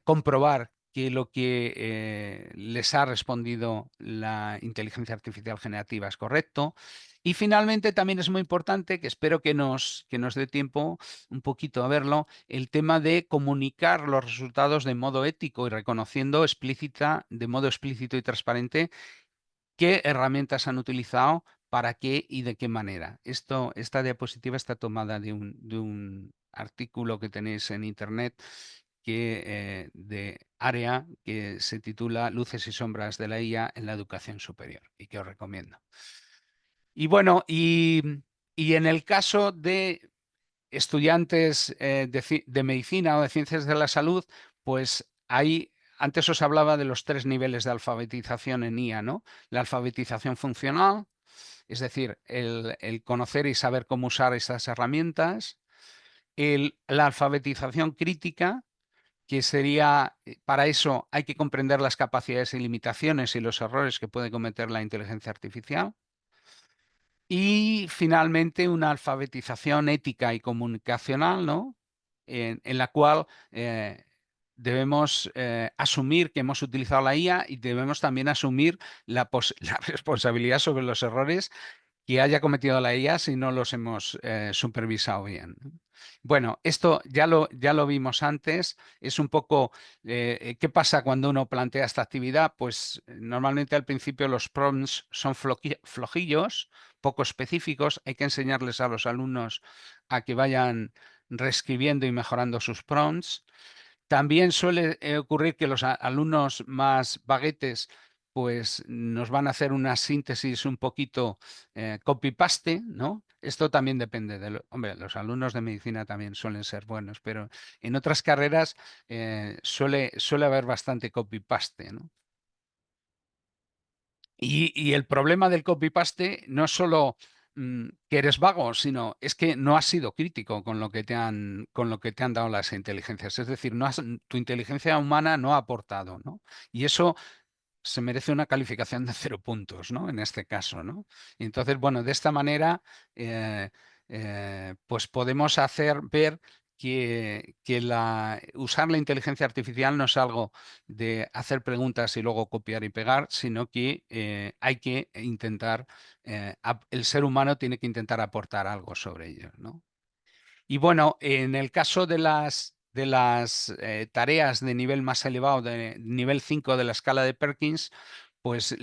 comprobar que lo que les ha respondido la inteligencia artificial generativa es correcto. Y finalmente también es muy importante, que espero que nos dé tiempo un poquito a verlo, el tema de comunicar los resultados de modo ético y reconociendo de modo explícito y transparente qué herramientas han utilizado, para qué y de qué manera. Esta diapositiva está tomada de un artículo que tenéis en internet de área, que se titula Luces y sombras de la IA en la educación superior, y que os recomiendo. Y bueno, y en el caso de estudiantes de medicina o de ciencias de la salud, pues antes os hablaba de los 3 niveles de alfabetización en IA, ¿no? La alfabetización funcional, es decir, el conocer y saber cómo usar estas herramientas. La alfabetización crítica, que sería, para eso hay que comprender las capacidades y limitaciones y los errores que puede cometer la inteligencia artificial. Y finalmente una alfabetización ética y comunicacional, ¿no? En la cual debemos asumir que hemos utilizado la IA, y debemos también asumir la responsabilidad sobre los errores que haya cometido la IA si no los hemos supervisado bien. Bueno, esto ya lo vimos antes. Es un poco qué pasa cuando uno plantea esta actividad. Pues normalmente al principio los prompts son flojillos, poco específicos. Hay que enseñarles a los alumnos a que vayan reescribiendo y mejorando sus prompts. También suele ocurrir que los alumnos más vaguetes pues nos van a hacer una síntesis un poquito copy-paste, ¿no? Esto también depende hombre, los alumnos de medicina también suelen ser buenos, pero en otras carreras suele haber bastante copy-paste, ¿no? Y el problema del copy-paste no es solo que eres vago, sino es que no has sido crítico con lo que con lo que te han dado las inteligencias. Es decir, tu inteligencia humana no ha aportado, ¿no? Y eso se merece una calificación de 0 puntos, ¿no? En este caso, ¿no? Y entonces, bueno, de esta manera, eh, pues podemos hacer ver que usar la inteligencia artificial no es algo de hacer preguntas y luego copiar y pegar, sino que hay que intentar, el ser humano tiene que intentar aportar algo sobre ello, ¿no? Y bueno, en el caso de las tareas de nivel más elevado, de nivel 5 de la escala de Perkins, pues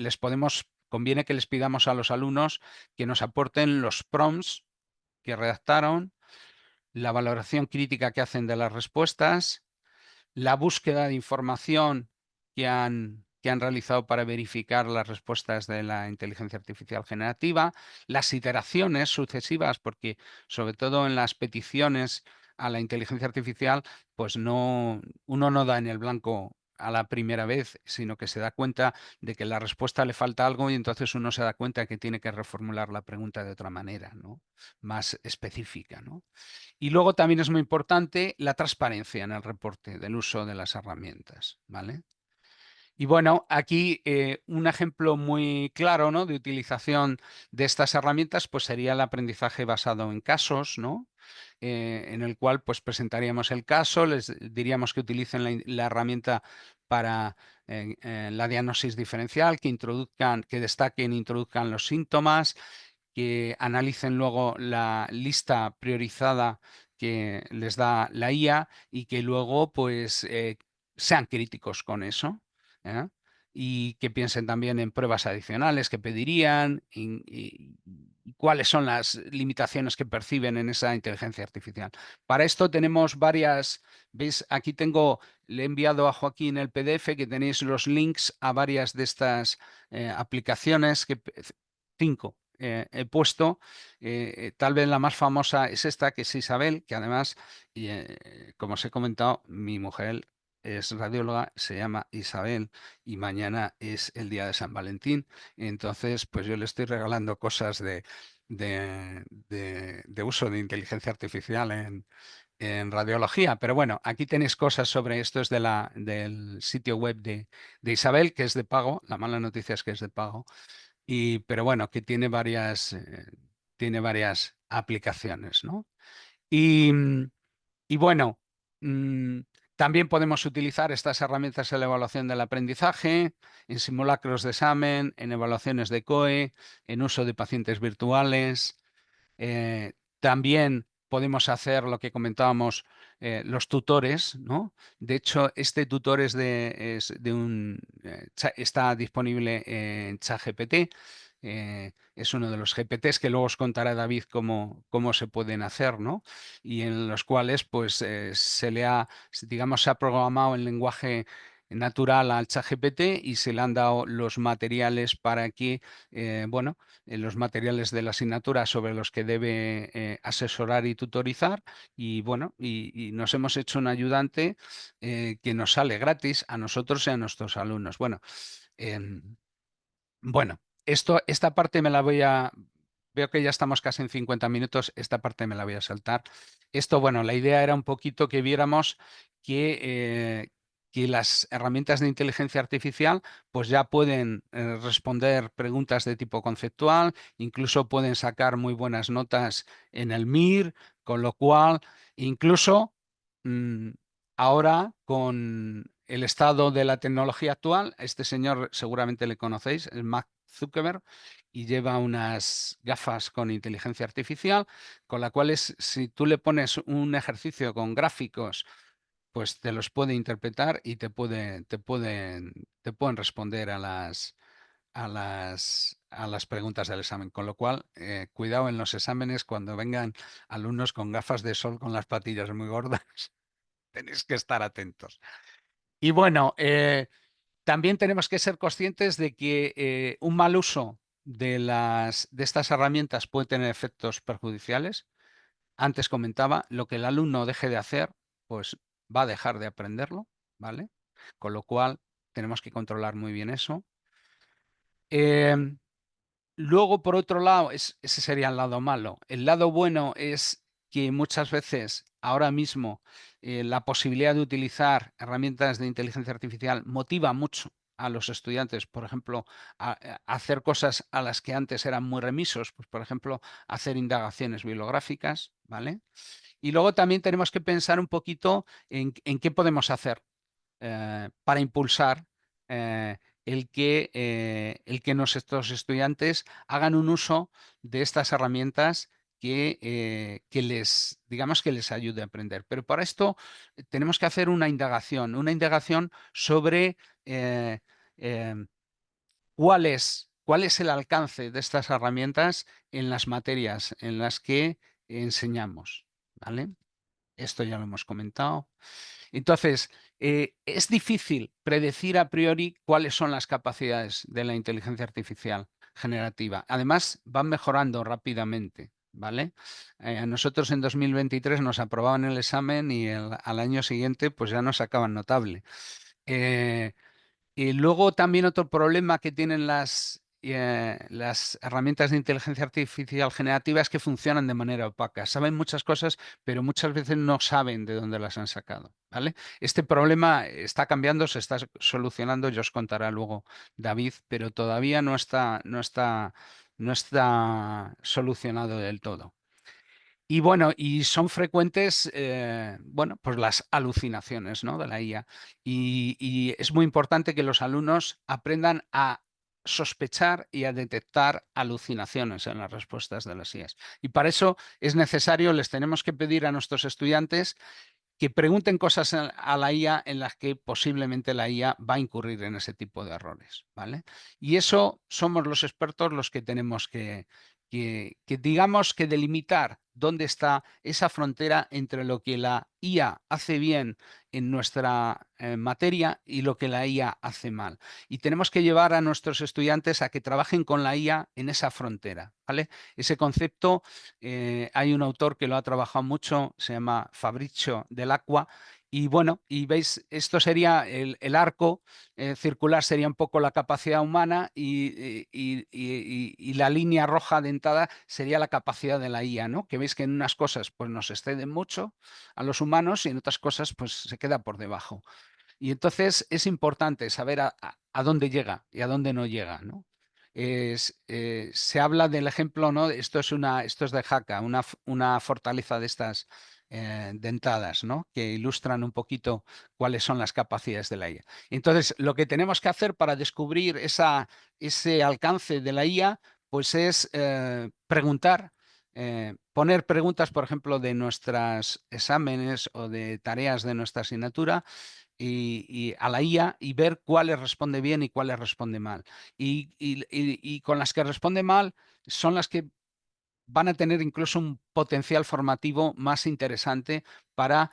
conviene que les pidamos a los alumnos que nos aporten los prompts que redactaron, la valoración crítica que hacen de las respuestas, la búsqueda de información que han realizado para verificar las respuestas de la inteligencia artificial generativa, las iteraciones sucesivas, porque sobre todo en las peticiones a la inteligencia artificial, pues uno no da en el blanco a la primera vez, sino que se da cuenta de que la respuesta le falta algo y entonces uno se da cuenta que tiene que reformular la pregunta de otra manera, ¿no? Más específica, ¿no? Y luego también es muy importante la transparencia en el reporte del uso de las herramientas, ¿vale? Y bueno, aquí un ejemplo muy claro, ¿no?, de utilización de estas herramientas, pues sería el aprendizaje basado en casos, ¿no? En el cual pues presentaríamos el caso, les diríamos que utilicen la herramienta para la diagnosis diferencial, que destaquen e introduzcan los síntomas, que analicen luego la lista priorizada que les da la IA y que luego pues sean críticos con eso. ¿Eh? Y que piensen también en pruebas adicionales que pedirían y cuáles son las limitaciones que perciben en esa inteligencia artificial. Para esto tenemos varias, ¿veis? Aquí le he enviado a Joaquín el PDF que tenéis los links a varias de estas aplicaciones, 5 he puesto. Tal vez la más famosa es esta, que es Isabel, que además, como os he comentado, mi mujer es radióloga, se llama Isabel y mañana es el día de San Valentín. Entonces, pues yo le estoy regalando cosas de uso de inteligencia artificial en radiología. Pero bueno, aquí tenéis cosas sobre esto, es del sitio web de Isabel, que es de pago. La mala noticia es que es de pago. Pero bueno, que tiene varias aplicaciones, ¿no? Y, y bueno, mm, también podemos utilizar estas herramientas en la evaluación del aprendizaje, en simulacros de examen, en evaluaciones de COE, en uso de pacientes virtuales. También podemos hacer lo que comentábamos, los tutores, ¿no? De hecho, este tutor está disponible en ChatGPT. Es uno de los GPTs que luego os contará David cómo se pueden hacer, ¿no? Y en los cuales, pues, digamos, se ha programado el lenguaje natural al ChatGPT y se le han dado los materiales para que, bueno, los materiales de la asignatura sobre los que debe asesorar y tutorizar. Y bueno, y nos hemos hecho un ayudante que nos sale gratis a nosotros y a nuestros alumnos. Em, bueno, esta parte me la veo que ya estamos casi en 50 minutos, esta parte me la voy a saltar. Esto, bueno, la idea era un poquito que viéramos que las herramientas de inteligencia artificial pues ya pueden responder preguntas de tipo conceptual, incluso pueden sacar muy buenas notas en el MIR, con lo cual incluso mm, ahora con el estado de la tecnología actual, este señor seguramente le conocéis, es Mark Zuckerberg, y lleva unas gafas con inteligencia artificial, con la cual si tú le pones un ejercicio con gráficos, pues te los puede interpretar y te pueden responder a las preguntas del examen. Con lo cual, cuidado en los exámenes cuando vengan alumnos con gafas de sol con las patillas muy gordas, tenéis que estar atentos. Y bueno, También tenemos que ser conscientes de que un mal uso de estas herramientas puede tener efectos perjudiciales. Antes comentaba, lo que el alumno deje de hacer, pues va a dejar de aprenderlo, ¿vale? Con lo cual, tenemos que controlar muy bien eso. Em, Luego, por otro lado, ese sería el lado malo. El lado bueno es que muchas veces, ahora mismo, la posibilidad de utilizar herramientas de inteligencia artificial motiva mucho a los estudiantes, por ejemplo, a hacer cosas a las que antes eran muy remisos, pues, por ejemplo, hacer indagaciones bibliográficas, ¿vale? Y luego también tenemos que pensar un poquito en qué podemos hacer para impulsar eh, el que nuestros estudiantes hagan un uso de estas herramientas que les, digamos, que les ayude a aprender. Pero para esto tenemos que hacer una indagación sobre eh, eh, cuál es el alcance de estas herramientas en las materias en las que enseñamos, ¿vale? Esto ya lo hemos comentado. Entonces, es difícil predecir a priori cuáles son las capacidades de la inteligencia artificial generativa. Además, van mejorando rápidamente, ¿vale? A nosotros en 2023 nos aprobaban el examen y al año siguiente pues ya nos sacaban notable. Eh, y luego también otro problema que tienen las herramientas de inteligencia artificial generativa es que funcionan de manera opaca. Saben muchas cosas, pero muchas veces no saben de dónde las han sacado, ¿vale? Este problema está cambiando, se está solucionando, ya os contará luego David, pero todavía no está solucionado del todo. Y bueno, y son frecuentes, bueno, pues las alucinaciones, ¿no? De la IA. Y es muy importante que los alumnos aprendan a sospechar y a detectar alucinaciones en las respuestas de las IAs. Y para eso es necesario, les tenemos que pedir a nuestros estudiantes que pregunten cosas a la IA en las que posiblemente la IA va a incurrir en ese tipo de errores, ¿vale? Y eso somos los expertos los que tenemos que digamos que delimitar dónde está esa frontera entre lo que la IA hace bien en nuestra materia y lo que la IA hace mal. Y tenemos que llevar a nuestros estudiantes a que trabajen con la IA en esa frontera, ¿vale? Ese concepto, hay un autor que lo ha trabajado mucho, se llama Fabrizio Dell'Acqua, y bueno, y veis, esto sería el arco circular, sería un poco la capacidad humana y la línea roja dentada sería la capacidad de la IA, ¿no? Que veis que en unas cosas pues nos exceden mucho a los humanos y en otras cosas pues se queda por debajo. Y entonces es importante saber a dónde llega y a dónde no llega, ¿no? Se habla del ejemplo, ¿no? Esto es de Jaca, una fortaleza de estas dentadas, ¿no? Que ilustran un poquito cuáles son las capacidades de la IA. Entonces, lo que tenemos que hacer para descubrir ese alcance de la IA, pues es preguntar, poner preguntas, por ejemplo, de nuestros exámenes o de tareas de nuestra asignatura y a la IA y ver cuáles responde bien y cuáles responde mal. Y con las que responde mal son las que van a tener incluso un potencial formativo más interesante para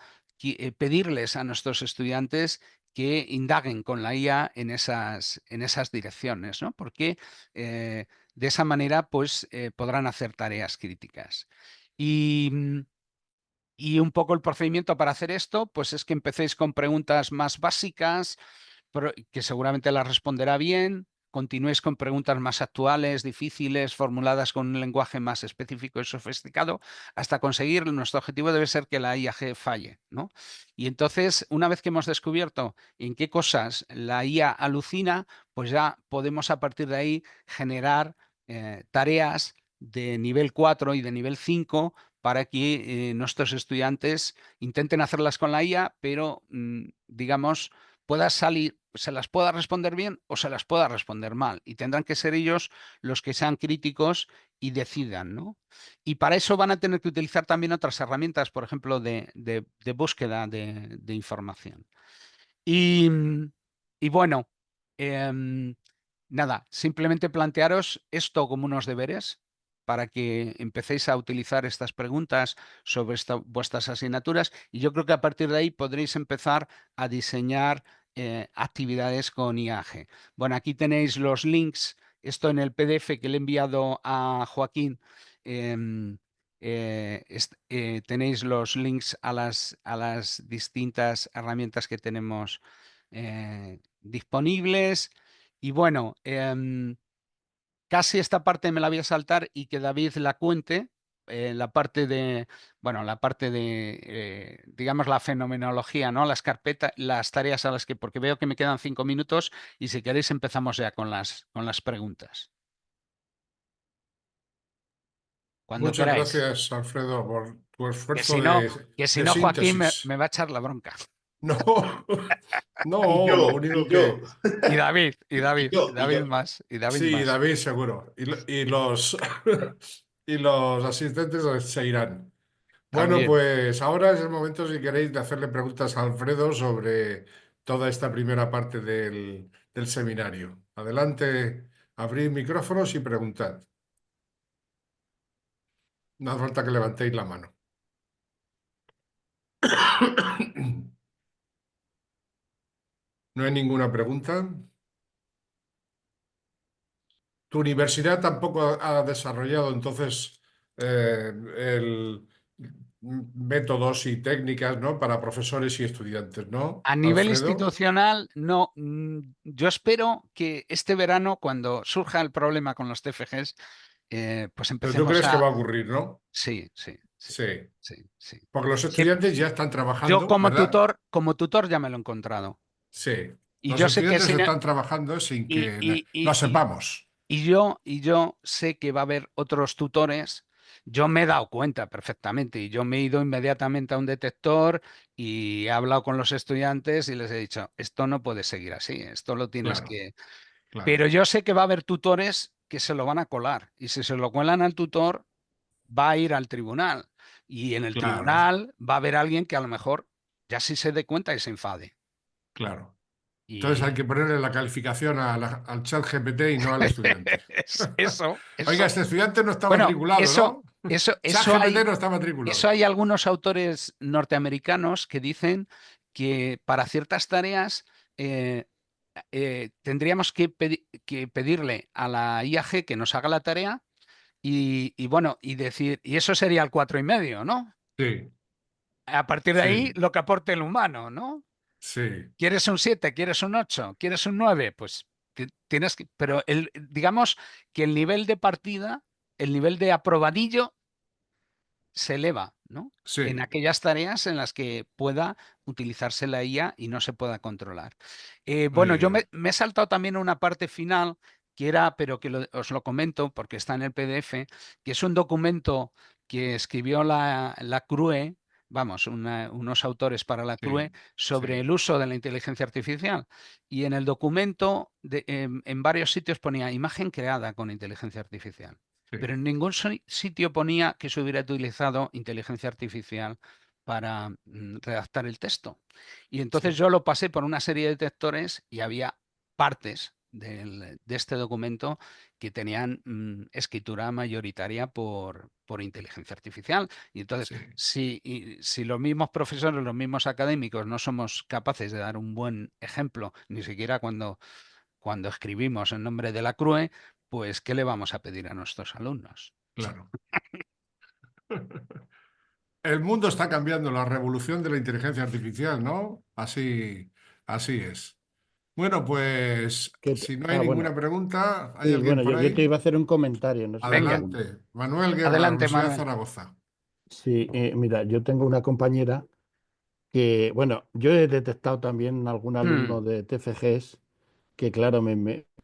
pedirles a nuestros estudiantes que indaguen con la IA en esas direcciones, ¿no? Porque de esa manera pues podrán hacer tareas críticas. Y un poco el procedimiento para hacer esto, pues es que empecéis con preguntas más básicas, que seguramente las responderá bien. Continuéis con preguntas más actuales, difíciles, formuladas con un lenguaje más específico y sofisticado, hasta conseguir, nuestro objetivo debe ser que la IAG falle, ¿no? Y entonces, una vez que hemos descubierto en qué cosas la IA alucina, pues ya podemos a partir de ahí generar tareas de nivel 4 y de nivel 5 para que nuestros estudiantes intenten hacerlas con la IA, pero digamos, pueda salir, se las pueda responder bien o se las pueda responder mal. Y tendrán que ser ellos los que sean críticos y decidan, ¿no? Y para eso van a tener que utilizar también otras herramientas, por ejemplo, de búsqueda de información. Y, y bueno, em, nada, simplemente plantearos esto como unos deberes para que empecéis a utilizar estas preguntas sobre vuestras asignaturas y yo creo que a partir de ahí podréis empezar a diseñar actividades con IAG. Bueno, aquí tenéis los links, esto en el PDF que le he enviado a Joaquín. em, Tenéis los links a las distintas herramientas que tenemos disponibles. Y bueno, casi esta parte me la voy a saltar y que David la cuente. La parte de, bueno, la parte de, digamos, la fenomenología, ¿no? Las carpetas, las tareas a las que, porque veo que me quedan 5 minutos y si queréis empezamos ya con las preguntas. Cuando Muchas queráis. gracias, Alfredo, por tu Que si esfuerzo no, que si de no Joaquín me síntesis. va a echar la bronca. No, Y no, lo yo, único y yo, que... Y David, y y David, y yo, y David yo. más, y David Sí, más. David, seguro. Y los, y los asistentes se irán. Bueno, También. pues ahora es el momento, si queréis, de hacerle preguntas a Alfredo sobre toda esta primera parte del seminario. Adelante, abrid micrófonos y preguntad. No hace falta que levantéis la mano. ¿No hay ninguna pregunta? Tu universidad tampoco ha desarrollado entonces el métodos y técnicas, ¿no? Para profesores y estudiantes, ¿no, A nivel Alfredo? institucional, no. Yo espero que este verano, cuando surja el problema con los TFGs, pues Pero tú empecemos crees que va a... a ocurrir, ¿no? Sí, sí, sí, Sí. sí, sí. Porque los Sí, estudiantes ya están yo trabajando, ¿verdad? como tutor ya me lo he encontrado. Sí. Y Los yo sé que estudiantes sin, están trabajando sin y, que y, lo y, y, sepamos. y yo sé que va a haber otros tutores. Yo me he dado cuenta perfectamente y yo me he ido inmediatamente a un detector y he hablado con los estudiantes y les he dicho, esto no puede seguir así, esto lo tienes Claro, que... Pero claro, yo sé que va a haber tutores que se lo van a colar y si se lo cuelan al tutor va a ir al tribunal y en el claro, tribunal va a haber alguien que a lo mejor ya sí se dé cuenta y se enfade. claro. Entonces hay Y que ponerle la calificación al chat GPT y no al estudiante. Oiga, eso. este estudiante no está Bueno, matriculado, ¿no? Chat GPT no está eso matriculado. hay algunos autores norteamericanos que dicen que para ciertas tareas eh, tendríamos que pedirle a la IAG que nos haga la tarea y bueno, y decir, y eso sería el 4,5, ¿no? Sí, A partir de ahí, sí, lo que aporte el humano, ¿no? sí, ¿Quieres un 7? ¿Quieres un 8? ¿Quieres un 9? Pues tienes que, pero digamos que el nivel de partida, el nivel de aprobadillo se eleva, ¿no? En sí. aquellas tareas en las que pueda utilizarse la IA y no se pueda controlar. Bueno, Muy yo bien. me he saltado también una parte final que era, pero que os lo comento porque está en el PDF, que es un documento que escribió la CRUE, vamos, unos autores para la Sí, CRUE sobre sí, el uso de la inteligencia artificial. Y en el documento, en varios sitios ponía imagen creada con inteligencia artificial, pero sí, en ningún sitio ponía que se hubiera utilizado inteligencia artificial para redactar el texto. Y entonces sí, yo lo pasé por una serie de detectores y había partes de este documento que tenían escritura mayoritaria por inteligencia artificial. Y entonces, sí, si los mismos profesores, los mismos académicos no somos capaces de dar un buen ejemplo, ni siquiera cuando escribimos en nombre de la CRUE, pues ¿qué le vamos a pedir a nuestros alumnos? claro. El mundo está cambiando, la revolución de la inteligencia artificial, ¿no? Así, así es. Bueno, pues si no hay Bueno, ninguna pregunta, ¿hay sí, alguien bueno, por yo te ahí? iba a hacer un comentario, no sé si Venga, podemos. Adelante. Manuel Guerra, adelante, Universidad de Manuel. Zaragoza. Sí, mira, yo tengo una compañera que, bueno, yo he detectado también algún Mm, alumno de TFGs que, claro,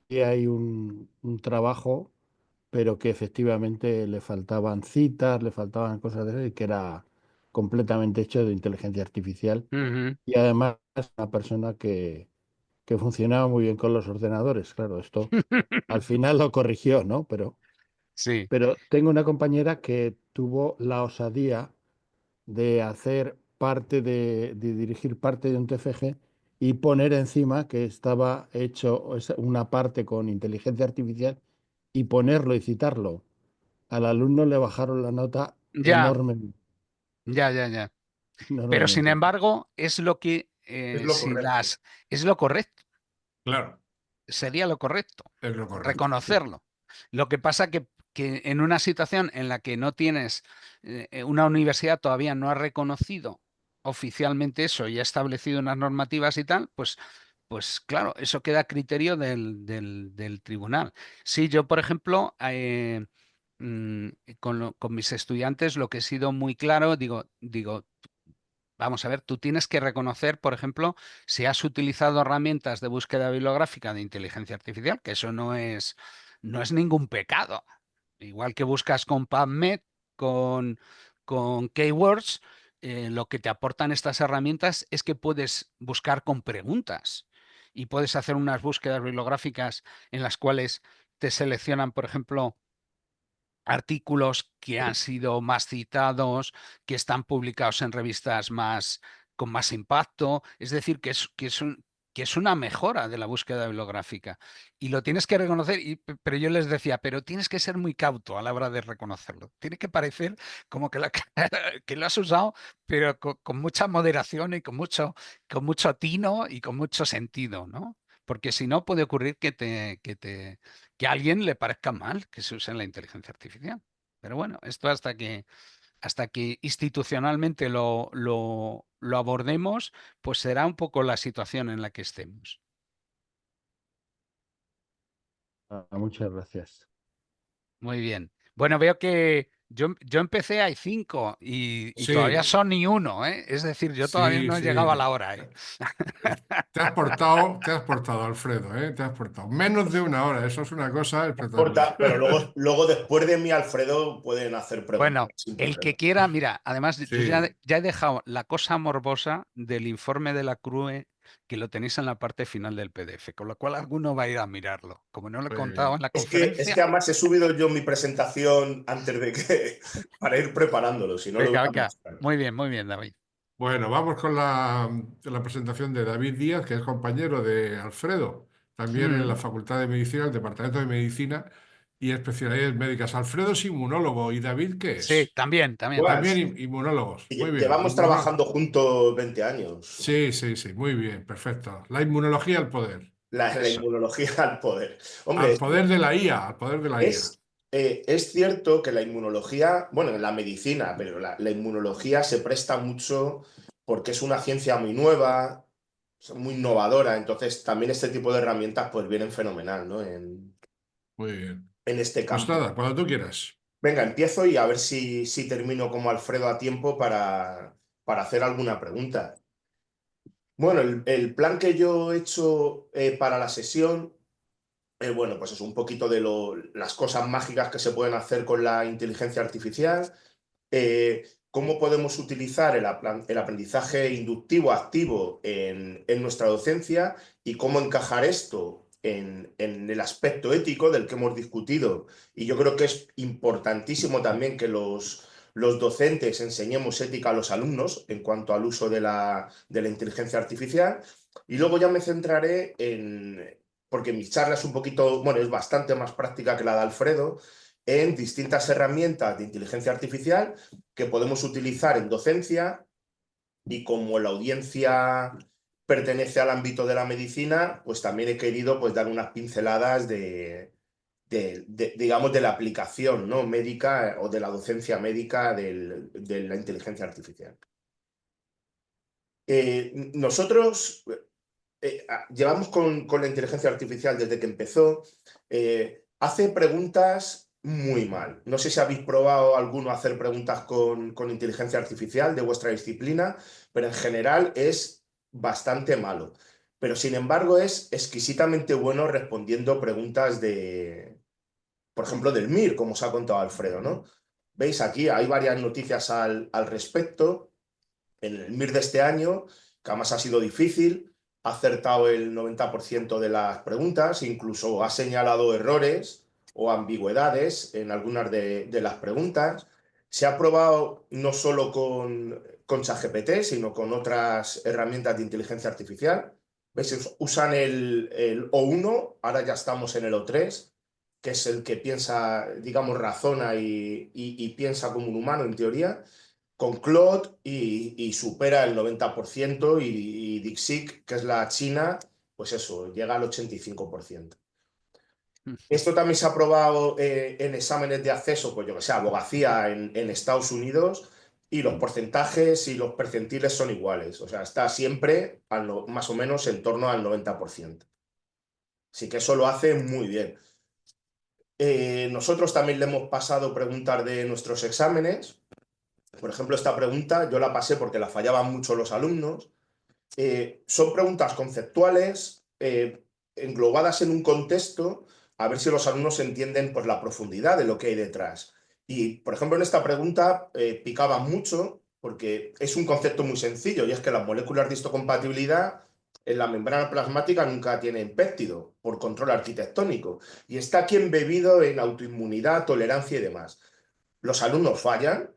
que hay un trabajo, pero que efectivamente le faltaban citas, le faltaban cosas de eso, y que era completamente hecho de inteligencia artificial. ujú. Y además, una persona que funcionaba muy bien con los ordenadores. Claro, esto al final lo corrigió, ¿no? Sí, Pero tengo una compañera que tuvo la osadía de hacer parte de dirigir parte de un TFG y poner encima que estaba hecho una parte con inteligencia artificial y ponerlo y citarlo. Al alumno le bajaron la nota ya, enormemente, ya, ya, ya. Pero sin enormemente. embargo, es lo que Es lo si correcto. es lo correcto, Claro, sería lo correcto, es lo correcto. reconocerlo. Lo que pasa que en una situación en la que no tienes, una universidad todavía no ha reconocido oficialmente eso y ha establecido unas normativas y tal, pues claro, eso queda a criterio del tribunal. Sí, yo, por ejemplo, con mis estudiantes lo que he sido muy claro, digo, vamos a ver, tú tienes que reconocer, por ejemplo, si has utilizado herramientas de búsqueda bibliográfica de inteligencia artificial, que eso no es ningún pecado. Igual que buscas con PubMed, con keywords, lo que te aportan estas herramientas es que puedes buscar con preguntas y puedes hacer unas búsquedas bibliográficas en las cuales te seleccionan, por ejemplo, artículos que han sido más citados, que están publicados en revistas con más impacto. Es decir, que es una mejora de la búsqueda bibliográfica. Y lo tienes que reconocer, pero yo les decía, pero tienes que ser muy cauto a la hora de reconocerlo. Tiene que parecer como que, que lo has usado, pero con mucha moderación y con mucho tino y con mucho sentido, ¿no? Porque si no, puede ocurrir que a alguien le parezca mal que se use la inteligencia artificial. Pero bueno, esto hasta que institucionalmente lo abordemos, pues será un poco la situación en la que estemos. Muchas gracias. Muy bien. Bueno, veo que yo empecé, hay 5 y todavía Sí, son ni uno, ¿eh? Es decir, yo todavía sí, no he sí. llegado a la hora, ¿eh? Te has portado, Alfredo, ¿eh? Te has portado. Menos de una hora, eso es una cosa espectacular. Corta, pero luego después de mí, Alfredo, pueden hacer preguntas Bueno, sin el que problema. quiera, mira, además yo ya, Sí, ya he dejado la cosa morbosa del informe de la CRUE que lo tenéis en la parte final del PDF, con lo cual alguno va a ir a mirarlo. Como no lo he muy contado en bien. la Es que conferencia, además he subido yo mi presentación antes de que, para ir preparándolo, si no lo venga, hubiera venga. mostrado. Muy bien, David. Bueno, vamos con la presentación de David Díaz, que es compañero de Alfredo, también en la Mm, Facultad de Medicina, el Departamento de Medicina y especialidades médicas. Alfredo es inmunólogo y David, ¿qué sí, es? también. Pues, También inmunólogos. Muy bien, llevamos trabajando juntos 20 años. Sí, sí, sí, muy bien, perfecto. La inmunología al poder. La Eso. inmunología al poder. Hombre, Al poder de la IA, al poder de la IA. es, es cierto que la inmunología, bueno, en la medicina, pero la inmunología se presta mucho porque es una ciencia muy nueva, muy innovadora, entonces también este tipo de herramientas pues vienen fenomenal, ¿no? Muy bien. En este Pues campo. nada, cuando tú quieras. Venga, empiezo y a ver si termino como Alfredo a tiempo para hacer alguna pregunta. Bueno, el plan que yo he hecho para la sesión, bueno, pues es un poquito de las cosas mágicas que se pueden hacer con la inteligencia artificial, cómo podemos utilizar el aprendizaje inductivo activo en nuestra docencia y cómo encajar esto en el aspecto ético del que hemos discutido. Y yo creo que es importantísimo también que los docentes enseñemos ética a los alumnos en cuanto al uso de la inteligencia artificial. Y luego ya me centraré porque mi charla es un poquito, bueno, es bastante más práctica que la de Alfredo, en distintas herramientas de inteligencia artificial que podemos utilizar en docencia y como la audiencia pertenece al ámbito de la medicina, pues también he querido pues, dar unas pinceladas digamos, de la aplicación, ¿no? Médica o de la docencia médica de la inteligencia artificial. Nosotros llevamos con la inteligencia artificial desde que empezó. Hace preguntas muy mal. No sé si habéis probado alguno hacer preguntas con inteligencia artificial de vuestra disciplina, pero en general es bastante malo. Pero sin embargo es exquisitamente bueno respondiendo preguntas por ejemplo, del MIR, como os ha contado Alfredo, ¿no? Veis aquí, hay varias noticias al respecto. En el MIR de este año, que además ha sido difícil, ha acertado el 90% de las preguntas, incluso ha señalado errores o ambigüedades en algunas de las preguntas. Se ha probado no solo con ChatGPT, sino con otras herramientas de inteligencia artificial. ¿Veis? Usan el O1, ahora ya estamos en el O3, que es el que piensa, digamos, razona y piensa como un humano en teoría, con Claude y supera el 90% y DeepSeek, que es la china, pues eso, llega al 85%. Esto también se ha probado en exámenes de acceso, pues yo que sé, abogacía en Estados Unidos, y los porcentajes y los percentiles son iguales. O sea, está siempre más o menos en torno al 90%. Así que eso lo hace muy bien. Nosotros también le hemos pasado preguntas de nuestros exámenes. Por ejemplo, esta pregunta yo la pasé porque la fallaban mucho los alumnos. Son preguntas conceptuales, englobadas en un contexto, a ver si los alumnos entienden pues, la profundidad de lo que hay detrás. Y, por ejemplo, en esta pregunta picaba mucho porque es un concepto muy sencillo, y es que las moléculas de histocompatibilidad en la membrana plasmática nunca tienen péptido por control arquitectónico, y está aquí embebido en autoinmunidad, tolerancia y demás. Los alumnos fallan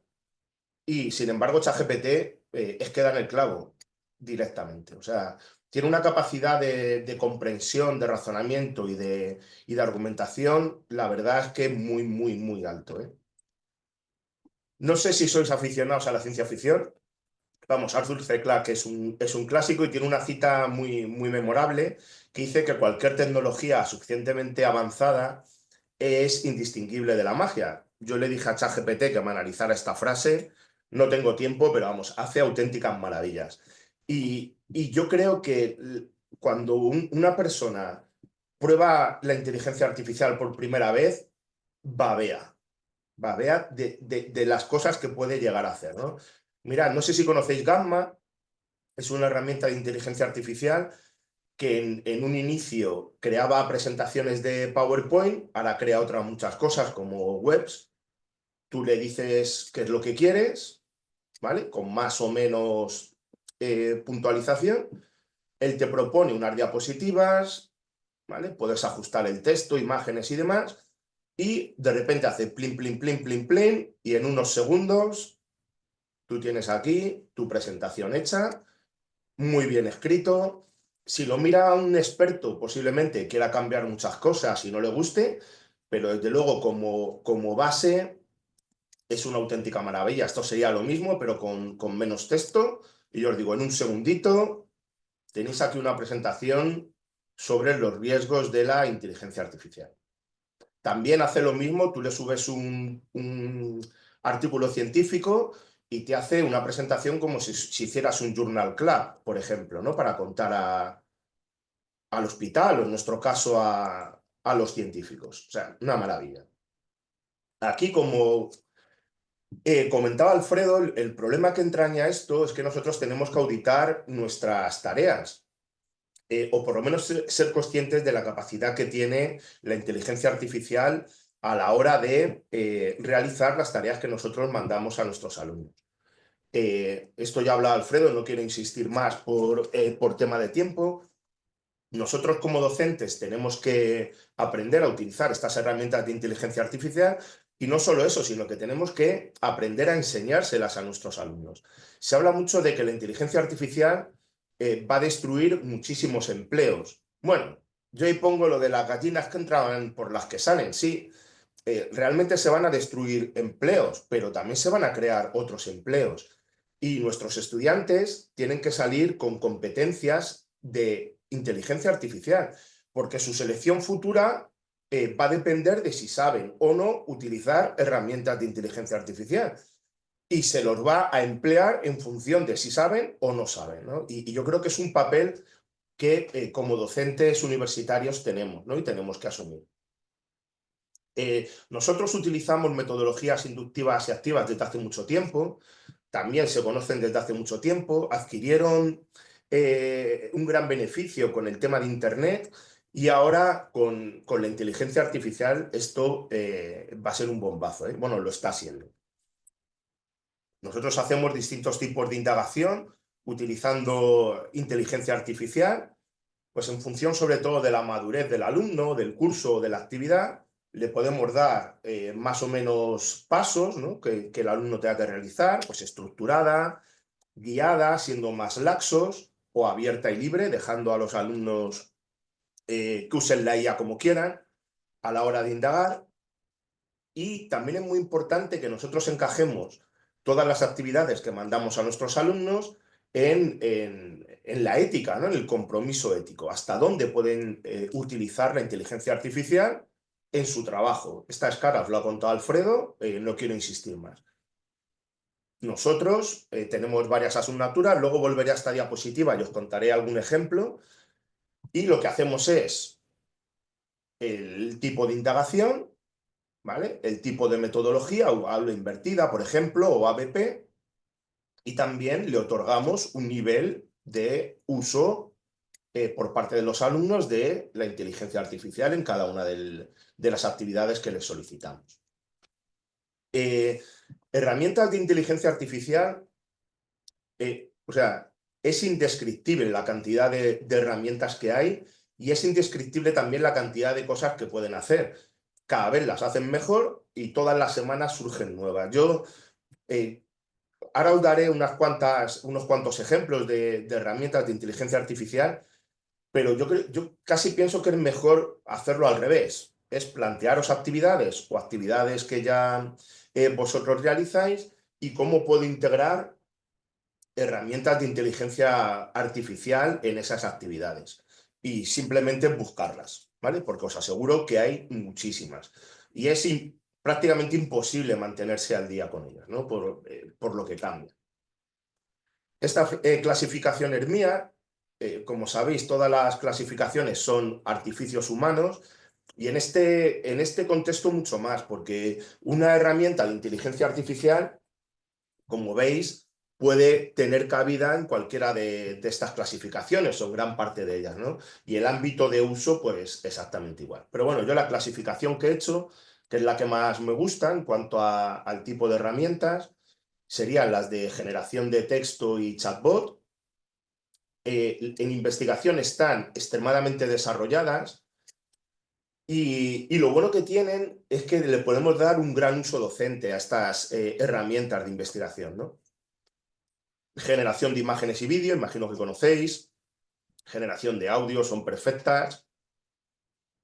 y, sin embargo, ChatGPT es que da en el clavo directamente. O sea, tiene una capacidad de comprensión, de razonamiento y de argumentación, la verdad es que muy, muy, muy alto, ¿eh? No sé si sois aficionados a la ciencia ficción. Vamos, Arthur C. Clarke es un clásico y tiene una cita muy, muy memorable que dice que cualquier tecnología suficientemente avanzada es indistinguible de la magia. Yo le dije a ChatGPT que me analizara esta frase, no tengo tiempo, pero vamos, hace auténticas maravillas. Y yo creo que cuando una persona prueba la inteligencia artificial por primera vez, babea de las cosas que puede llegar a hacer, ¿no? Mirad, no sé si conocéis Gamma, es una herramienta de inteligencia artificial que en un inicio creaba presentaciones de PowerPoint, ahora crea otras muchas cosas como webs. Tú le dices qué es lo que quieres, ¿vale? Con más o menos puntualización. Él te propone unas diapositivas, ¿vale? Puedes ajustar el texto, imágenes y demás, y de repente hace plin, plin, plin, plin, plin, y en unos segundos tú tienes aquí tu presentación hecha, muy bien escrito. Si lo mira un experto, posiblemente quiera cambiar muchas cosas y no le guste, pero desde luego como base es una auténtica maravilla. Esto sería lo mismo, pero con menos texto. Y yo os digo, en un segundito tenéis aquí una presentación sobre los riesgos de la inteligencia artificial. También hace lo mismo, tú le subes un artículo científico y te hace una presentación como si hicieras un Journal Club, por ejemplo, ¿no? Para contar al hospital, o en nuestro caso a los científicos. O sea, una maravilla. Aquí, como comentaba Alfredo, el problema que entraña esto es que nosotros tenemos que auditar nuestras tareas. O por lo menos ser conscientes de la capacidad que tiene la inteligencia artificial a la hora de realizar las tareas que nosotros mandamos a nuestros alumnos. Esto ya habla Alfredo, no quiero insistir más por tema de tiempo. Nosotros como docentes tenemos que aprender a utilizar estas herramientas de inteligencia artificial, y no solo eso, sino que tenemos que aprender a enseñárselas a nuestros alumnos. Se habla mucho de que la inteligencia artificial va a destruir muchísimos empleos. Bueno, yo ahí pongo lo de las gallinas que entraban por las que salen, sí. Realmente se van a destruir empleos, pero también se van a crear otros empleos. Y nuestros estudiantes tienen que salir con competencias de inteligencia artificial, porque su selección futura va a depender de si saben o no utilizar herramientas de inteligencia artificial. Y se los va a emplear en función de si saben o no saben, ¿no? Y yo creo que es un papel que como docentes universitarios tenemos, ¿no? Y tenemos que asumir. Nosotros utilizamos metodologías inductivas y activas desde hace mucho tiempo, también se conocen desde hace mucho tiempo, adquirieron un gran beneficio con el tema de Internet, y ahora con la inteligencia artificial esto va a ser un bombazo, ¿eh? Bueno, lo está haciendo. Nosotros hacemos distintos tipos de indagación utilizando inteligencia artificial, pues en función sobre todo de la madurez del alumno, del curso o de la actividad, le podemos dar más o menos pasos, ¿no? que el alumno tenga que realizar, pues estructurada, guiada, siendo más laxos, o abierta y libre, dejando a los alumnos que usen la IA como quieran a la hora de indagar. Y también es muy importante que nosotros encajemos todas las actividades que mandamos a nuestros alumnos en la ética, ¿no? En el compromiso ético. Hasta dónde pueden utilizar la inteligencia artificial en su trabajo. Esta escala os lo ha contado Alfredo, no quiero insistir más. Nosotros tenemos varias asignaturas, luego volveré a esta diapositiva y os contaré algún ejemplo. Y lo que hacemos es el tipo de indagación, ¿vale? El tipo de metodología, o aula invertida, por ejemplo, o ABP, y también le otorgamos un nivel de uso por parte de los alumnos de la inteligencia artificial en cada una de las actividades que les solicitamos. Herramientas de inteligencia artificial, o sea, es indescriptible la cantidad de herramientas que hay y es indescriptible también la cantidad de cosas que pueden hacer. Cada vez las hacen mejor y todas las semanas surgen nuevas. Yo ahora os daré unos cuantos ejemplos de herramientas de inteligencia artificial, pero yo casi pienso que es mejor hacerlo al revés. Es plantearos actividades o actividades que ya vosotros realizáis y cómo puedo integrar herramientas de inteligencia artificial en esas actividades. Y simplemente buscarlas, ¿vale? Porque os aseguro que hay muchísimas. Y es prácticamente imposible mantenerse al día con ellas, ¿no? Por lo que cambia. Esta clasificación es mía. Como sabéis, todas las clasificaciones son artificios humanos y en este contexto mucho más, porque una herramienta de inteligencia artificial, como veis, puede tener cabida en cualquiera de estas clasificaciones, o gran parte de ellas, ¿no? Y el ámbito de uso, pues exactamente igual. Pero bueno, yo la clasificación que he hecho, que es la que más me gusta en cuanto al tipo de herramientas, serían las de generación de texto y chatbot. En investigación están extremadamente desarrolladas y lo bueno que tienen es que le podemos dar un gran uso docente a estas herramientas de investigación, ¿no? Generación de imágenes y vídeo, imagino que conocéis. Generación de audio, son perfectas.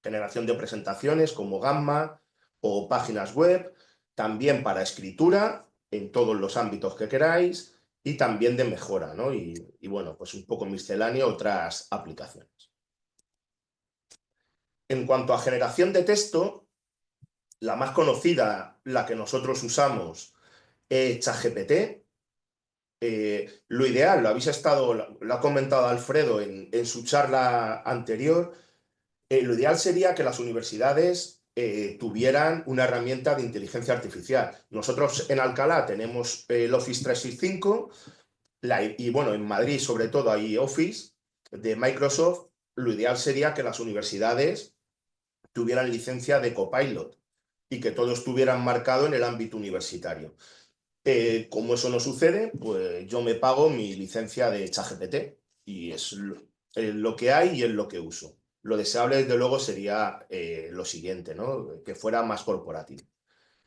Generación de presentaciones como Gamma o páginas web. También para escritura en todos los ámbitos que queráis. Y también de mejora, ¿no? Y bueno, pues un poco misceláneo otras aplicaciones. En cuanto a generación de texto, la más conocida, la que nosotros usamos, es ChatGPT. Lo ideal, lo ha comentado Alfredo en su charla anterior, lo ideal sería que las universidades tuvieran una herramienta de inteligencia artificial. Nosotros en Alcalá tenemos el Office 365 y bueno, en Madrid sobre todo hay Office de Microsoft. Lo ideal sería que las universidades tuvieran licencia de Copilot y que todo estuviera marcado en el ámbito universitario. Como eso no sucede, pues yo me pago mi licencia de ChatGPT y es lo que hay y es lo que uso. Lo deseable, desde luego, sería lo siguiente, ¿no? Que fuera más corporativo.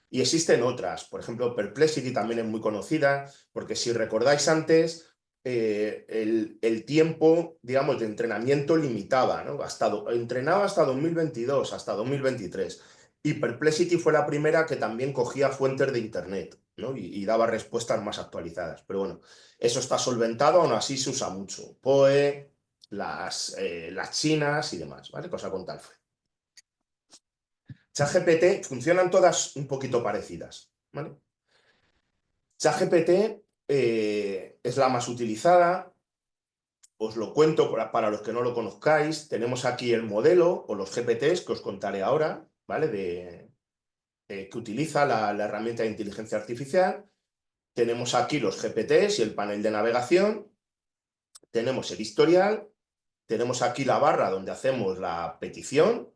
Y existen otras, por ejemplo, Perplexity también es muy conocida, porque si recordáis antes, el tiempo, digamos, de entrenamiento limitaba, ¿no? Entrenaba hasta 2022, hasta 2023. Y Perplexity fue la primera que también cogía fuentes de Internet, ¿no? y daba respuestas más actualizadas. Pero bueno, eso está solventado, aún así se usa mucho. POE, las chinas y demás, ¿vale? Cosa con Alfred. ChatGPT funcionan todas un poquito parecidas, ¿vale? ChatGPT es la más utilizada. Os lo cuento para los que no lo conozcáis. Tenemos aquí el modelo o los GPTs que os contaré ahora, ¿vale? Que utiliza la herramienta de inteligencia artificial. Tenemos aquí los GPTs y el panel de navegación. Tenemos el historial. Tenemos aquí la barra donde hacemos la petición.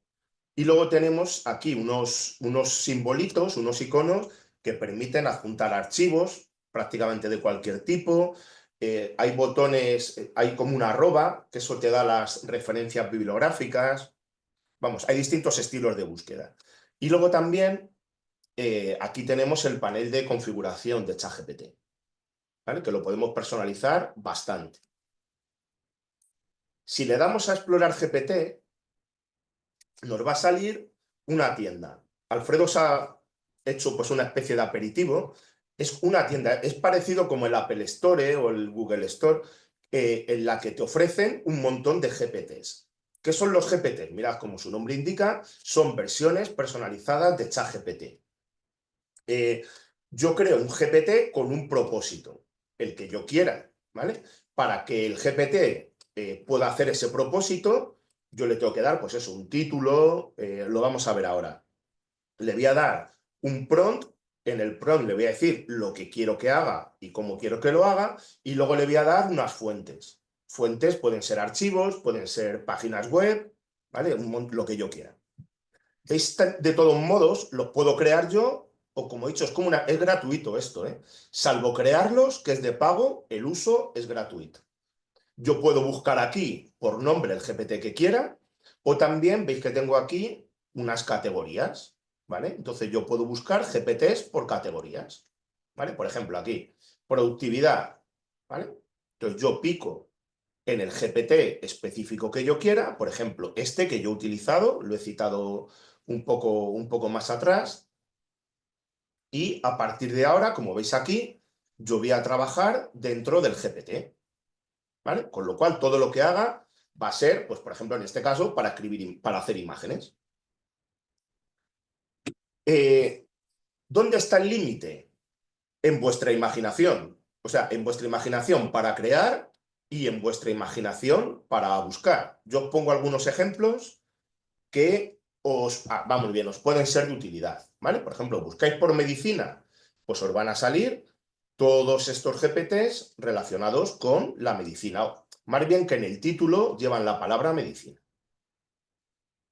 Y luego tenemos aquí unos simbolitos, unos iconos que permiten adjuntar archivos prácticamente de cualquier tipo. Hay botones, hay como una arroba, que eso te da las referencias bibliográficas. Vamos, hay distintos estilos de búsqueda. Y luego también aquí tenemos el panel de configuración de ChatGPT, ¿vale? Que lo podemos personalizar bastante. Si le damos a explorar GPT, nos va a salir una tienda. Alfredo os ha hecho pues una especie de aperitivo es una tienda, es parecido como el Apple Store o el Google Store, en la que te ofrecen un montón de GPTs. ¿Qué son los GPT? Mirad, como su nombre indica, son versiones personalizadas de ChatGPT. Yo creo un GPT con un propósito, el que yo quiera, ¿vale? Para que el GPT pueda hacer ese propósito, yo le tengo que dar, pues eso, un título, lo vamos a ver ahora. Le voy a dar un prompt, en el prompt le voy a decir lo que quiero que haga y cómo quiero que lo haga, y luego le voy a dar unas fuentes. Fuentes pueden ser archivos, pueden ser páginas web, ¿vale? Lo que yo quiera. De todos modos, los puedo crear yo, o como he dicho, es gratuito esto, ¿eh? Salvo crearlos, que es de pago, el uso es gratuito. Yo puedo buscar aquí por nombre el GPT que quiera, o también veis que tengo aquí unas categorías, ¿vale? Entonces yo puedo buscar GPTs por categorías, ¿vale? Por ejemplo, aquí, productividad, ¿vale? Entonces yo pico en el GPT específico que yo quiera, por ejemplo, este que yo he utilizado, lo he citado un poco más atrás, y a partir de ahora, como veis aquí, yo voy a trabajar dentro del GPT, ¿vale? Con lo cual, todo lo que haga va a ser, pues por ejemplo, en este caso, para hacer imágenes. ¿Dónde está el límite? En vuestra imaginación. O sea, en vuestra imaginación para crear y en vuestra imaginación para buscar. Yo os pongo algunos ejemplos que vamos bien, os pueden ser de utilidad, ¿vale? Por ejemplo, buscáis por medicina, pues os van a salir todos estos GPTs relacionados con la medicina. Más bien que en el título llevan la palabra medicina.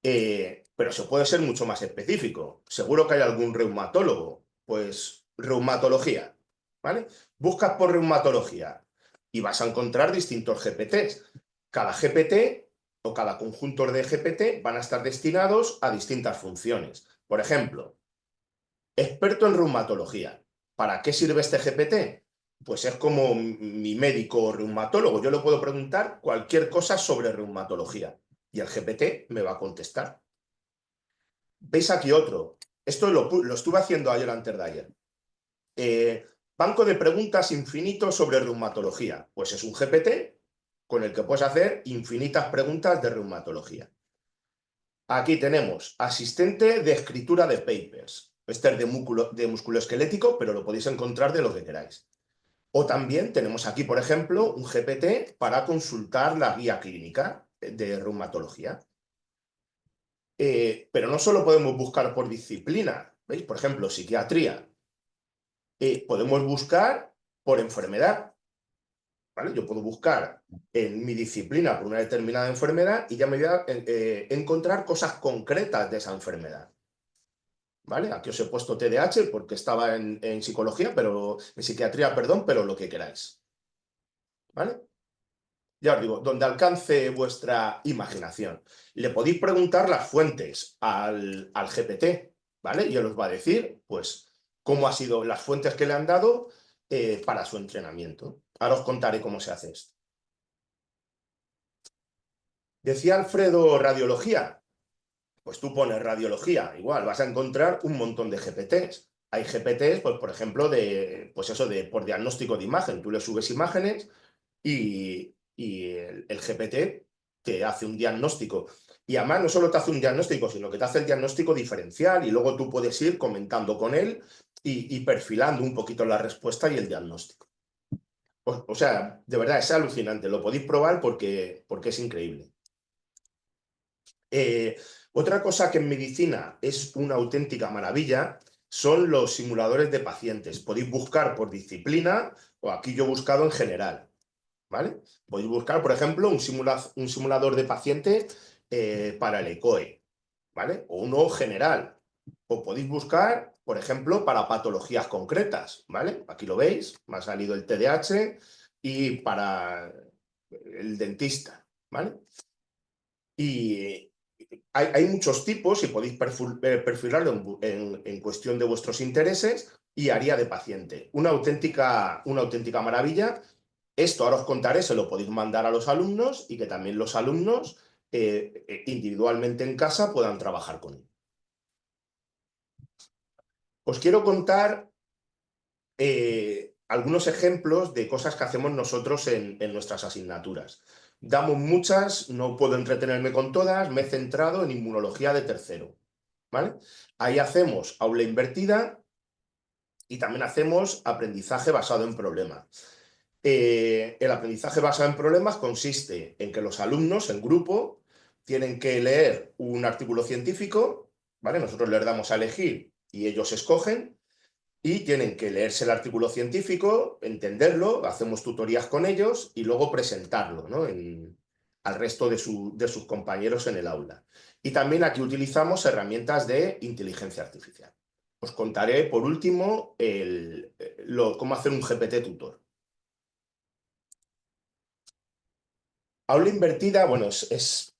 Pero se puede ser mucho más específico. Seguro que hay algún reumatólogo. Pues reumatología, ¿vale? Buscas por reumatología y vas a encontrar distintos GPTs. Cada GPT o cada conjunto de GPT van a estar destinados a distintas funciones. Por ejemplo, experto en reumatología. ¿Para qué sirve este GPT? Pues es como mi médico reumatólogo. Yo le puedo preguntar cualquier cosa sobre reumatología y el GPT me va a contestar. ¿Veis aquí otro? Esto lo estuve haciendo ayer antes de ayer. Banco de preguntas infinito sobre reumatología. Pues es un GPT con el que puedes hacer infinitas preguntas de reumatología. Aquí tenemos asistente de escritura de papers. Este es de musculoesquelético, pero lo podéis encontrar de lo que queráis. O también tenemos aquí, por ejemplo, un GPT para consultar la guía clínica de reumatología. Pero no solo podemos buscar por disciplina, ¿veis? Por ejemplo, psiquiatría. Podemos buscar por enfermedad, ¿vale? Yo puedo buscar en mi disciplina por una determinada enfermedad y ya me voy a encontrar cosas concretas de esa enfermedad, ¿vale? Aquí os he puesto TDAH porque estaba en psicología, en psiquiatría, perdón, pero lo que queráis, ¿vale? Ya os digo, donde alcance vuestra imaginación. Le podéis preguntar las fuentes al GPT, ¿vale? Y él os va a decir, pues, cómo han sido las fuentes que le han dado para su entrenamiento. Ahora os contaré cómo se hace esto. Decía Alfredo radiología. Pues tú pones radiología, igual, vas a encontrar un montón de GPTs. Hay GPTs, pues, por ejemplo, por diagnóstico de imagen. Tú le subes imágenes y el GPT te hace un diagnóstico. Y además no solo te hace un diagnóstico, sino que te hace el diagnóstico diferencial y luego tú puedes ir comentando con él y perfilando un poquito la respuesta y el diagnóstico. O sea, de verdad, es alucinante. Lo podéis probar porque es increíble. Otra cosa que en medicina es una auténtica maravilla son los simuladores de pacientes. Podéis buscar por disciplina o aquí yo he buscado en general, ¿vale? Podéis buscar, por ejemplo, un simulador de paciente para el ECOE, ¿vale? O uno general. O podéis buscar, por ejemplo, para patologías concretas, ¿vale? Aquí lo veis, me ha salido el TDAH y para el dentista, ¿vale? Y hay muchos tipos y podéis perfilarlo en cuestión de vuestros intereses y área de paciente. Una auténtica maravilla. Esto ahora os contaré, se lo podéis mandar a los alumnos y que también los alumnos individualmente en casa puedan trabajar con él. Os quiero contar algunos ejemplos de cosas que hacemos nosotros en nuestras asignaturas. Damos muchas, no puedo entretenerme con todas, me he centrado en inmunología de tercero, ¿vale? Ahí hacemos aula invertida y también hacemos aprendizaje basado en problemas. El aprendizaje basado en problemas consiste en que los alumnos en grupo tienen que leer un artículo científico, ¿vale? Nosotros les damos a elegir y ellos escogen, y tienen que leerse el artículo científico, entenderlo, hacemos tutorías con ellos y luego presentarlo, ¿no? Al resto de sus compañeros en el aula. Y también aquí utilizamos herramientas de inteligencia artificial. Os contaré por último cómo hacer un GPT tutor. Aula invertida, bueno,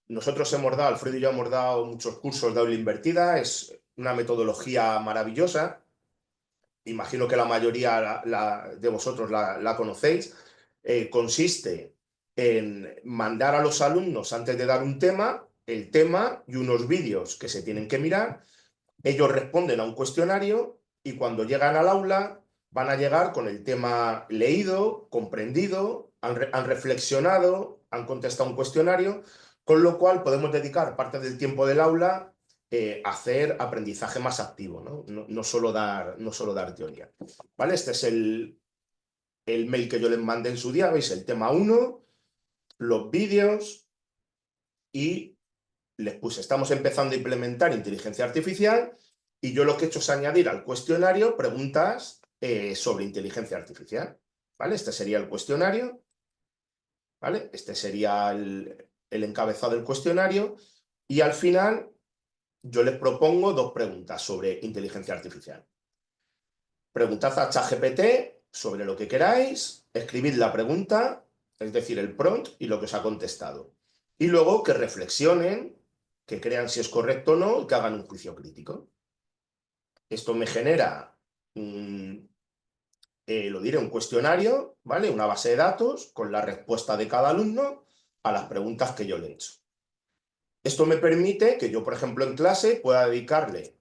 nosotros Alfredo y yo hemos dado muchos cursos de aula invertida, es una metodología maravillosa. Imagino que la mayoría de vosotros la conocéis. Consiste en mandar a los alumnos, antes de dar un tema, el tema y unos vídeos que se tienen que mirar. Ellos responden a un cuestionario y cuando llegan al aula van a llegar con el tema leído, comprendido, han reflexionado, han contestado un cuestionario, con lo cual podemos dedicar parte del tiempo del aula hacer aprendizaje más activo, ¿no? No solo dar teoría. ¿Vale? Este es el mail que yo les mandé en su día, veis el tema 1, los vídeos y les puse, estamos empezando a implementar inteligencia artificial y yo lo que he hecho es añadir al cuestionario preguntas sobre inteligencia artificial. ¿Vale? Este sería el cuestionario, ¿vale? Este sería el encabezado del cuestionario y al final yo les propongo 2 preguntas sobre inteligencia artificial. Preguntad a ChatGPT sobre lo que queráis, escribid la pregunta, es decir, el prompt y lo que os ha contestado. Y luego que reflexionen, que crean si es correcto o no y que hagan un juicio crítico. Esto me genera, un cuestionario, ¿vale? Una base de datos con la respuesta de cada alumno a las preguntas que yo le he hecho. Esto me permite que yo, por ejemplo, en clase pueda dedicarle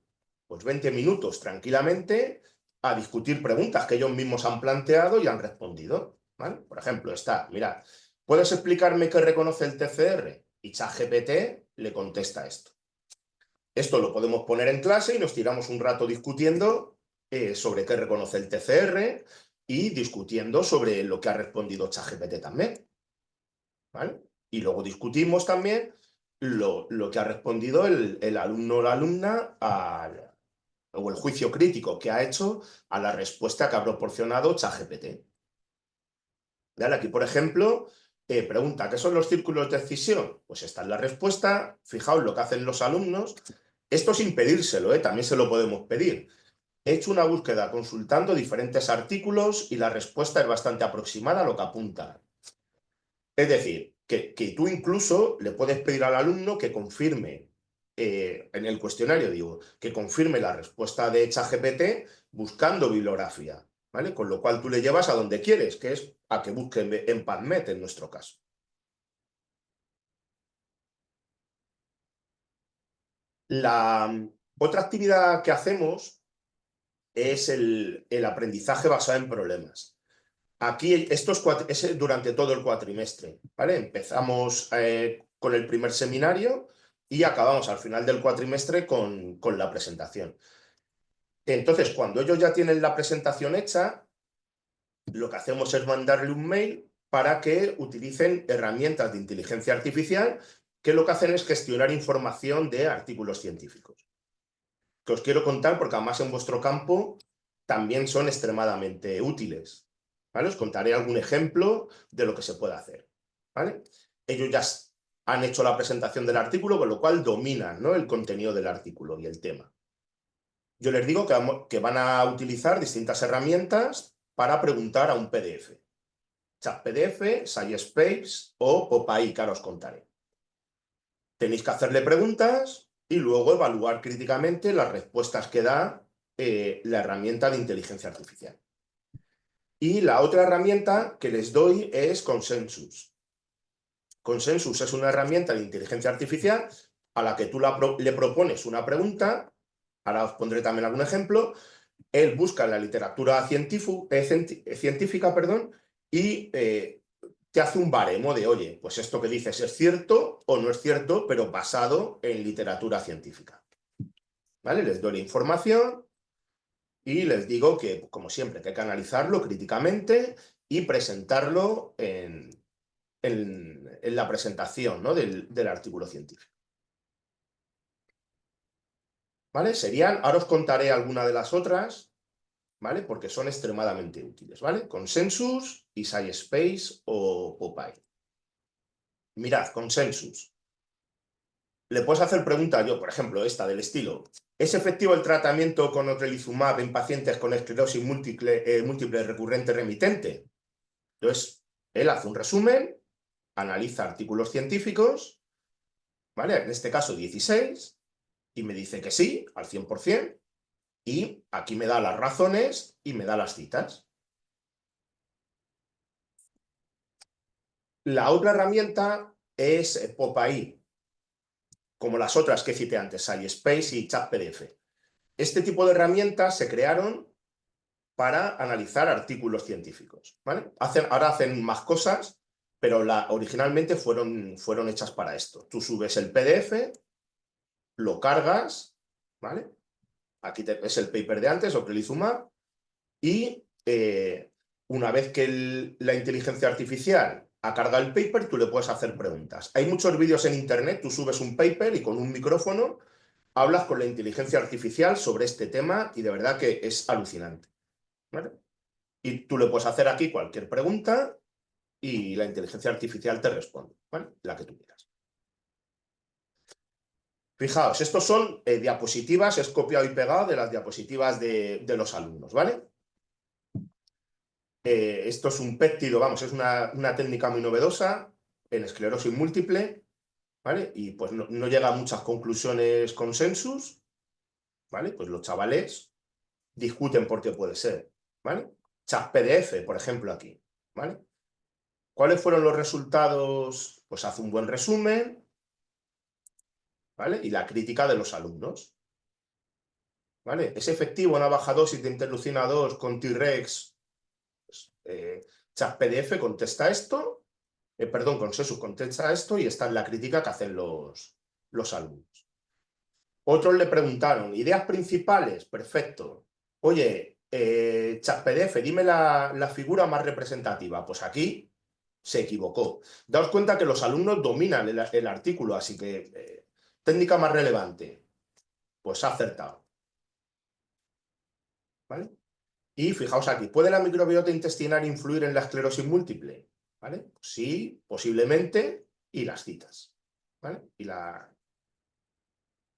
pues 20 minutos tranquilamente a discutir preguntas que ellos mismos han planteado y han respondido, ¿vale? Por ejemplo, mirad, ¿puedes explicarme qué reconoce el TCR? Y ChatGPT le contesta esto. Esto lo podemos poner en clase y nos tiramos un rato discutiendo sobre qué reconoce el TCR y discutiendo sobre lo que ha respondido ChatGPT también, ¿vale? Y luego discutimos también lo que ha respondido el alumno o la alumna o el juicio crítico que ha hecho a la respuesta que ha proporcionado ChatGPT. ¿Vale? Aquí, por ejemplo, pregunta, ¿qué son los círculos de escisión? Pues esta es la respuesta. Fijaos lo que hacen los alumnos. Esto sin pedírselo, también se lo podemos pedir. He hecho una búsqueda consultando diferentes artículos y la respuesta es bastante aproximada a lo que apunta. Es decir, que tú incluso le puedes pedir al alumno que confirme, en el cuestionario digo, que confirme la respuesta de ChatGPT buscando bibliografía, ¿vale? Con lo cual tú le llevas a donde quieres, que es a que busque en PubMed en nuestro caso. La otra actividad que hacemos es el aprendizaje basado en problemas. Aquí es durante todo el cuatrimestre, ¿vale? Empezamos con el primer seminario y acabamos al final del cuatrimestre con la presentación. Entonces, cuando ellos ya tienen la presentación hecha, lo que hacemos es mandarle un mail para que utilicen herramientas de inteligencia artificial que lo que hacen es gestionar información de artículos científicos. Que os quiero contar porque además en vuestro campo también son extremadamente útiles. ¿Vale? Os contaré algún ejemplo de lo que se puede hacer, ¿vale? Ellos ya han hecho la presentación del artículo, con lo cual dominan, ¿no?, el contenido del artículo y el tema. Yo les digo que van a utilizar distintas herramientas para preguntar a un PDF. ChatPDF, SciSpace o PopAI, que ahora os contaré. Tenéis que hacerle preguntas y luego evaluar críticamente las respuestas que da la herramienta de inteligencia artificial. Y la otra herramienta que les doy es Consensus. Consensus es una herramienta de inteligencia artificial a la que tú le propones una pregunta, ahora os pondré también algún ejemplo, Él busca en la literatura científica, perdón, y te hace un baremo de, oye, pues esto que dices es cierto o no es cierto, pero basado en literatura científica. ¿Vale? Les doy la información y les digo que, como siempre, que hay que analizarlo críticamente y presentarlo en la presentación, ¿no? del artículo científico. ¿Vale? Ahora os contaré alguna de las otras, ¿vale? Porque son extremadamente útiles, ¿vale? Consensus y SciSpace o PopAI. Mirad, Consensus. Le puedes hacer preguntas, yo, por ejemplo, esta del estilo: ¿es efectivo el tratamiento con ocrelizumab en pacientes con esclerosis múltiple recurrente remitente? Entonces, él hace un resumen, analiza artículos científicos, ¿vale? En este caso 16, y me dice que sí, al 100%, y aquí me da las razones y me da las citas. La otra herramienta es PopAI, como las otras que cité antes, SciSpace y ChatPDF. Este tipo de herramientas se crearon para analizar artículos científicos, ¿vale? Ahora hacen más cosas, pero originalmente fueron hechas para esto. Tú subes el PDF, lo cargas, ¿vale? Aquí es el paper de antes, ocrelizumab, y una vez que la inteligencia artificial ha cargado el paper, tú le puedes hacer preguntas. Hay muchos vídeos en internet, tú subes un paper y con un micrófono hablas con la inteligencia artificial sobre este tema y de verdad que es alucinante, ¿vale? Y tú le puedes hacer aquí cualquier pregunta y la inteligencia artificial te responde, ¿vale? La que tú quieras. Fijaos, estos son diapositivas, es copiado y pegado de las diapositivas de los alumnos, ¿vale? Esto es un péptido, vamos, es una técnica muy novedosa en esclerosis múltiple, ¿vale? Y pues no llega a muchas conclusiones consensus, ¿vale? Pues los chavales discuten por qué puede ser, ¿vale? ChatPDF, por ejemplo, aquí, ¿vale? ¿Cuáles fueron los resultados? Pues hace un buen resumen, ¿vale? Y la crítica de los alumnos, ¿vale? ¿Es efectivo una baja dosis de interleucina 2 con T-Rex? ChatPDF contesta esto, perdón, Consensus contesta esto y esta es la crítica que hacen los alumnos. Otros le preguntaron, ¿ideas principales? Perfecto. Oye, ChatPDF, dime la figura más representativa. Pues aquí se equivocó. Daos cuenta que los alumnos dominan el artículo, así que técnica más relevante, pues ha acertado. ¿Vale? Y fijaos aquí, ¿puede la microbiota intestinal influir en la esclerosis múltiple? ¿Vale? Sí, posiblemente, y las citas. ¿Vale?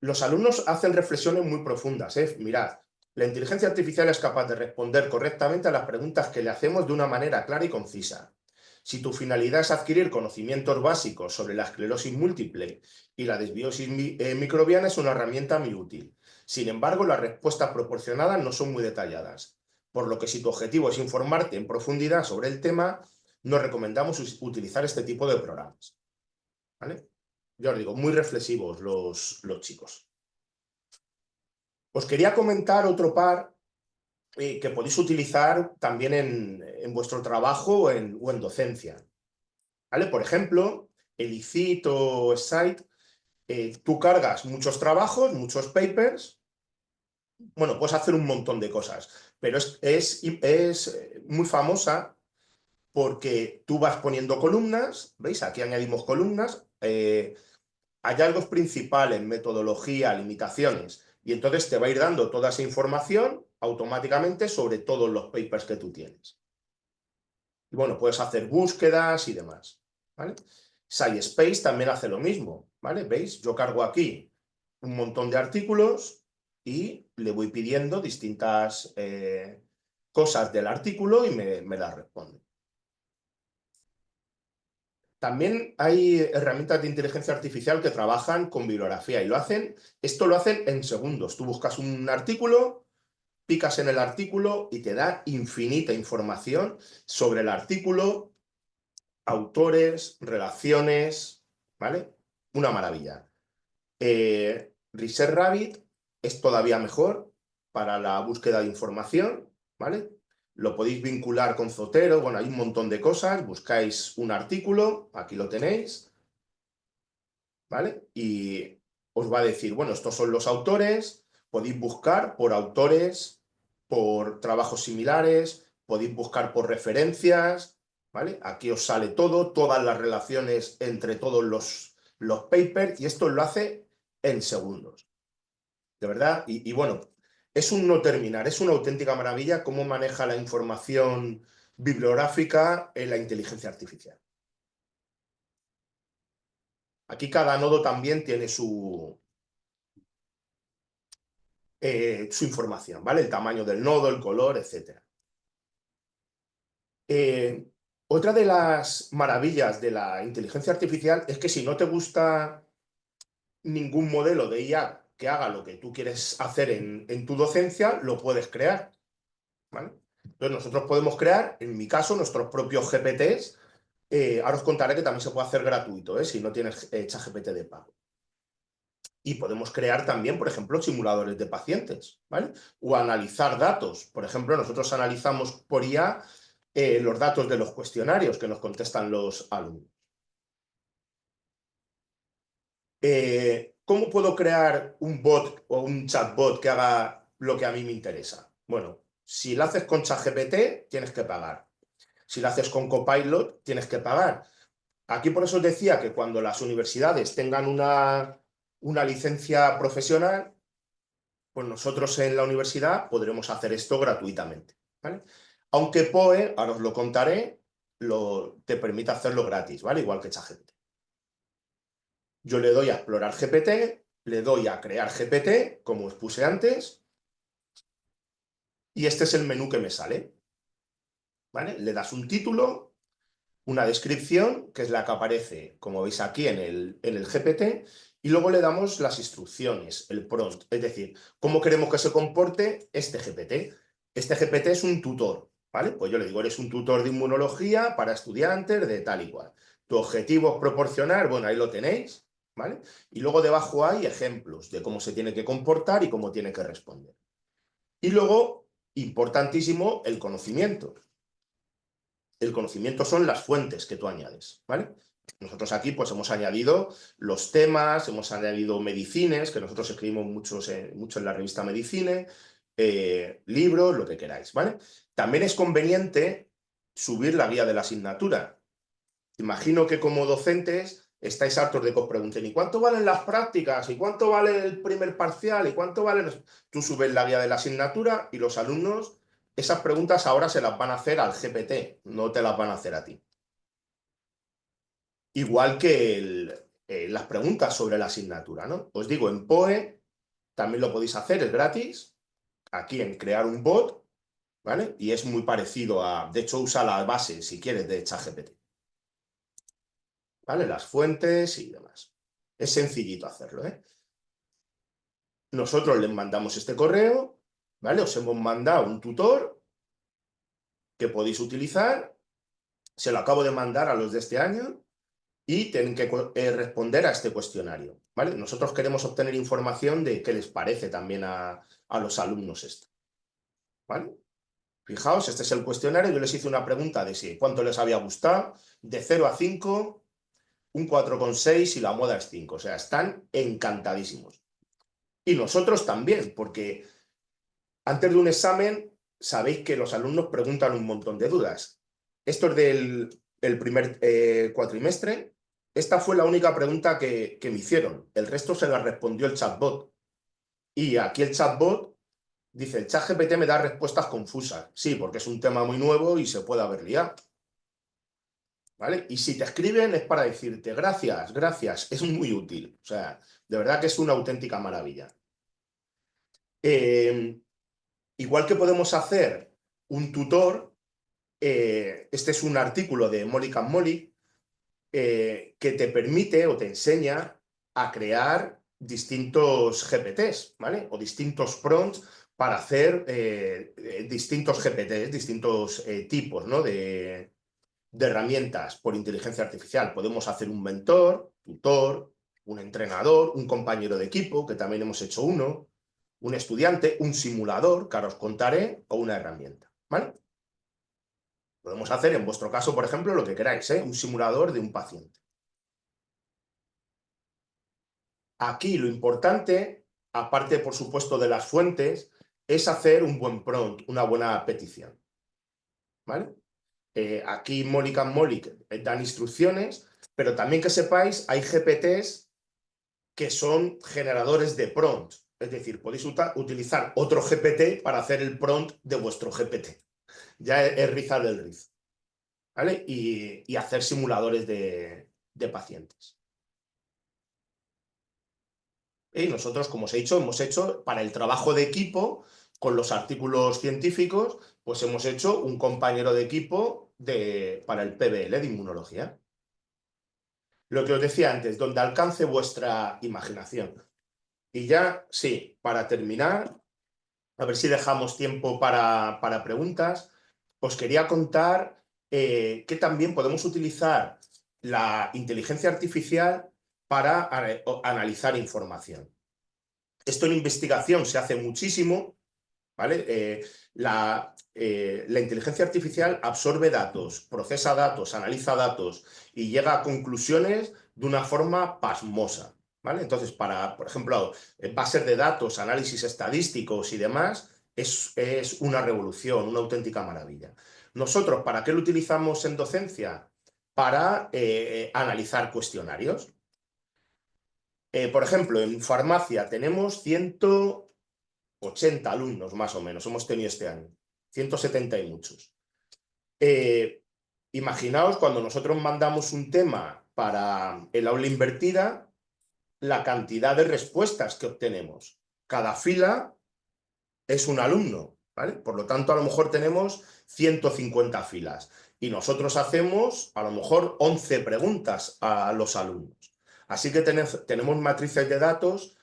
Los alumnos hacen reflexiones muy profundas. Mirad, la inteligencia artificial es capaz de responder correctamente a las preguntas que le hacemos de una manera clara y concisa. Si tu finalidad es adquirir conocimientos básicos sobre la esclerosis múltiple y la desbiosis microbiana, es una herramienta muy útil. Sin embargo, las respuestas proporcionadas no son muy detalladas, por lo que si tu objetivo es informarte en profundidad sobre el tema, nos recomendamos utilizar este tipo de programas. ¿Vale? Yo os digo, muy reflexivos los chicos. Os quería comentar otro par que podéis utilizar también en vuestro trabajo o en docencia. ¿Vale? Por ejemplo, el ICIT o SCITE, tú cargas muchos trabajos, muchos papers. Bueno, puedes hacer un montón de cosas, pero es muy famosa porque tú vas poniendo columnas, ¿veis? Aquí añadimos columnas, hallazgos principales, metodología, limitaciones, y entonces te va a ir dando toda esa información automáticamente sobre todos los papers que tú tienes. Y bueno, puedes hacer búsquedas y demás, ¿vale? SciSpace también hace lo mismo, ¿vale? ¿Veis? Yo cargo aquí un montón de artículos y le voy pidiendo distintas cosas del artículo y me las responde. También hay herramientas de inteligencia artificial que trabajan con bibliografía y esto lo hacen en segundos. Tú buscas un artículo, picas en el artículo y te da infinita información sobre el artículo, autores, relaciones, ¿vale? Una maravilla. Research Rabbit es todavía mejor, para la búsqueda de información, ¿vale? Lo podéis vincular con Zotero, bueno, hay un montón de cosas, buscáis un artículo, aquí lo tenéis, ¿vale? Y os va a decir, bueno, estos son los autores, podéis buscar por autores, por trabajos similares, podéis buscar por referencias, ¿vale? Aquí os sale todo, todas las relaciones entre todos los papers, y esto lo hace en segundos, de verdad. Y bueno, es un no terminar, es una auténtica maravilla cómo maneja la información bibliográfica en la inteligencia artificial. Aquí cada nodo también tiene su información, ¿vale? El tamaño del nodo, el color, etc. Otra de las maravillas de la inteligencia artificial es que si no te gusta ningún modelo de IA que haga lo que tú quieres hacer en tu docencia, lo puedes crear, ¿vale? Entonces nosotros podemos crear, en mi caso, nuestros propios GPTs. Ahora os contaré que también se puede hacer gratuito, si no tienes ChatGPT de pago. Y podemos crear también, por ejemplo, simuladores de pacientes, ¿vale? O analizar datos. Por ejemplo, nosotros analizamos por IA los datos de los cuestionarios que nos contestan los alumnos. ¿Cómo puedo crear un bot o un chatbot que haga lo que a mí me interesa? Bueno, si lo haces con ChatGPT, tienes que pagar. Si lo haces con Copilot, tienes que pagar. Aquí por eso os decía que cuando las universidades tengan una licencia profesional, pues nosotros en la universidad podremos hacer esto gratuitamente, ¿vale? Aunque POE, ahora os lo contaré, te permite hacerlo gratis, ¿vale? Igual que ChatGPT. Yo le doy a explorar GPT, le doy a crear GPT, como os puse antes, y este es el menú que me sale, ¿vale? Le das un título, una descripción, que es la que aparece, como veis aquí en el GPT, y luego le damos las instrucciones, el prompt, es decir, cómo queremos que se comporte este GPT. Este GPT es un tutor, ¿vale? Pues yo le digo, eres un tutor de inmunología para estudiantes de tal y cual. Tu objetivo es proporcionar, bueno, ahí lo tenéis, ¿vale? Y luego debajo hay ejemplos de cómo se tiene que comportar y cómo tiene que responder. Y luego, importantísimo, el conocimiento. El conocimiento son las fuentes que tú añades, ¿vale? Nosotros aquí pues hemos añadido los temas, hemos añadido medicines, que nosotros escribimos mucho en la revista Medicine, libros, lo que queráis, ¿vale? También es conveniente subir la guía de la asignatura. Imagino que como docentes estáis hartos de que os pregunten ¿y cuánto valen las prácticas? ¿Y cuánto vale el primer parcial? ¿Y cuánto vale? Tú subes la guía de la asignatura y los alumnos esas preguntas ahora se las van a hacer al GPT, no te las van a hacer a ti. Igual que las preguntas sobre la asignatura, ¿no? Os digo, en POE también lo podéis hacer, es gratis. Aquí en crear un bot, ¿vale? Y es muy parecido a... De hecho, usa la base, si quieres, de ChatGPT. ¿Vale? Las fuentes y demás. Es sencillito hacerlo, ¿eh? Nosotros les mandamos este correo, ¿vale? Os hemos mandado un tutor que podéis utilizar. Se lo acabo de mandar a los de este año y tienen que responder a este cuestionario, ¿vale? Nosotros queremos obtener información de qué les parece también a los alumnos esto, ¿vale? Fijaos, este es el cuestionario. Yo les hice una pregunta de si cuánto les había gustado, de 0 a 5, un 4,6 y la moda es 5. O sea, están encantadísimos. Y nosotros también, porque antes de un examen sabéis que los alumnos preguntan un montón de dudas. Esto es del primer cuatrimestre. Esta fue la única pregunta que me hicieron. El resto se la respondió el chatbot. Y aquí el chatbot dice, el ChatGPT me da respuestas confusas. Sí, porque es un tema muy nuevo y se puede haber liado, ¿vale? Y si te escriben es para decirte gracias, gracias, es muy útil. O sea, de verdad que es una auténtica maravilla. Igual que podemos hacer un tutor, este es un artículo de Molly and Molly, que te permite o te enseña a crear distintos GPTs, ¿vale? O distintos prompts para hacer distintos GPTs, distintos tipos, ¿no? de herramientas por inteligencia artificial. Podemos hacer un mentor, tutor, un entrenador, un compañero de equipo, que también hemos hecho uno, un estudiante, un simulador, que ahora os contaré, o una herramienta, ¿vale? Podemos hacer, en vuestro caso, por ejemplo, lo que queráis, un simulador de un paciente. Aquí lo importante, aparte, por supuesto, de las fuentes, es hacer un buen prompt, una buena petición, ¿vale? Aquí Mónica Mólic dan instrucciones, pero también que sepáis, hay GPTs que son generadores de prompt. Es decir, podéis utilizar otro GPT para hacer el prompt de vuestro GPT. Ya es rizar el rizo, ¿vale? Y hacer simuladores de pacientes. Y nosotros, como os he dicho, hemos hecho para el trabajo de equipo, con los artículos científicos, pues hemos hecho un compañero de equipo para el PBL de inmunología. Lo que os decía antes, donde alcance vuestra imaginación. Y ya, sí, para terminar, a ver si dejamos tiempo para preguntas, os quería contar que también podemos utilizar la inteligencia artificial para analizar información. Esto en investigación se hace muchísimo, ¿vale? La inteligencia artificial absorbe datos, procesa datos, analiza datos y llega a conclusiones de una forma pasmosa, ¿vale? Entonces, por ejemplo, bases de datos, análisis estadísticos y demás, es una revolución, una auténtica maravilla. Nosotros, ¿para qué lo utilizamos en docencia? Para analizar cuestionarios. Por ejemplo, en farmacia tenemos 180 alumnos más o menos, hemos tenido este año, 170 y muchos. Imaginaos cuando nosotros mandamos un tema para el aula invertida, la cantidad de respuestas que obtenemos. Cada fila es un alumno, ¿vale? Por lo tanto, a lo mejor tenemos 150 filas y nosotros hacemos a lo mejor 11 preguntas a los alumnos. Así que tenemos matrices de datos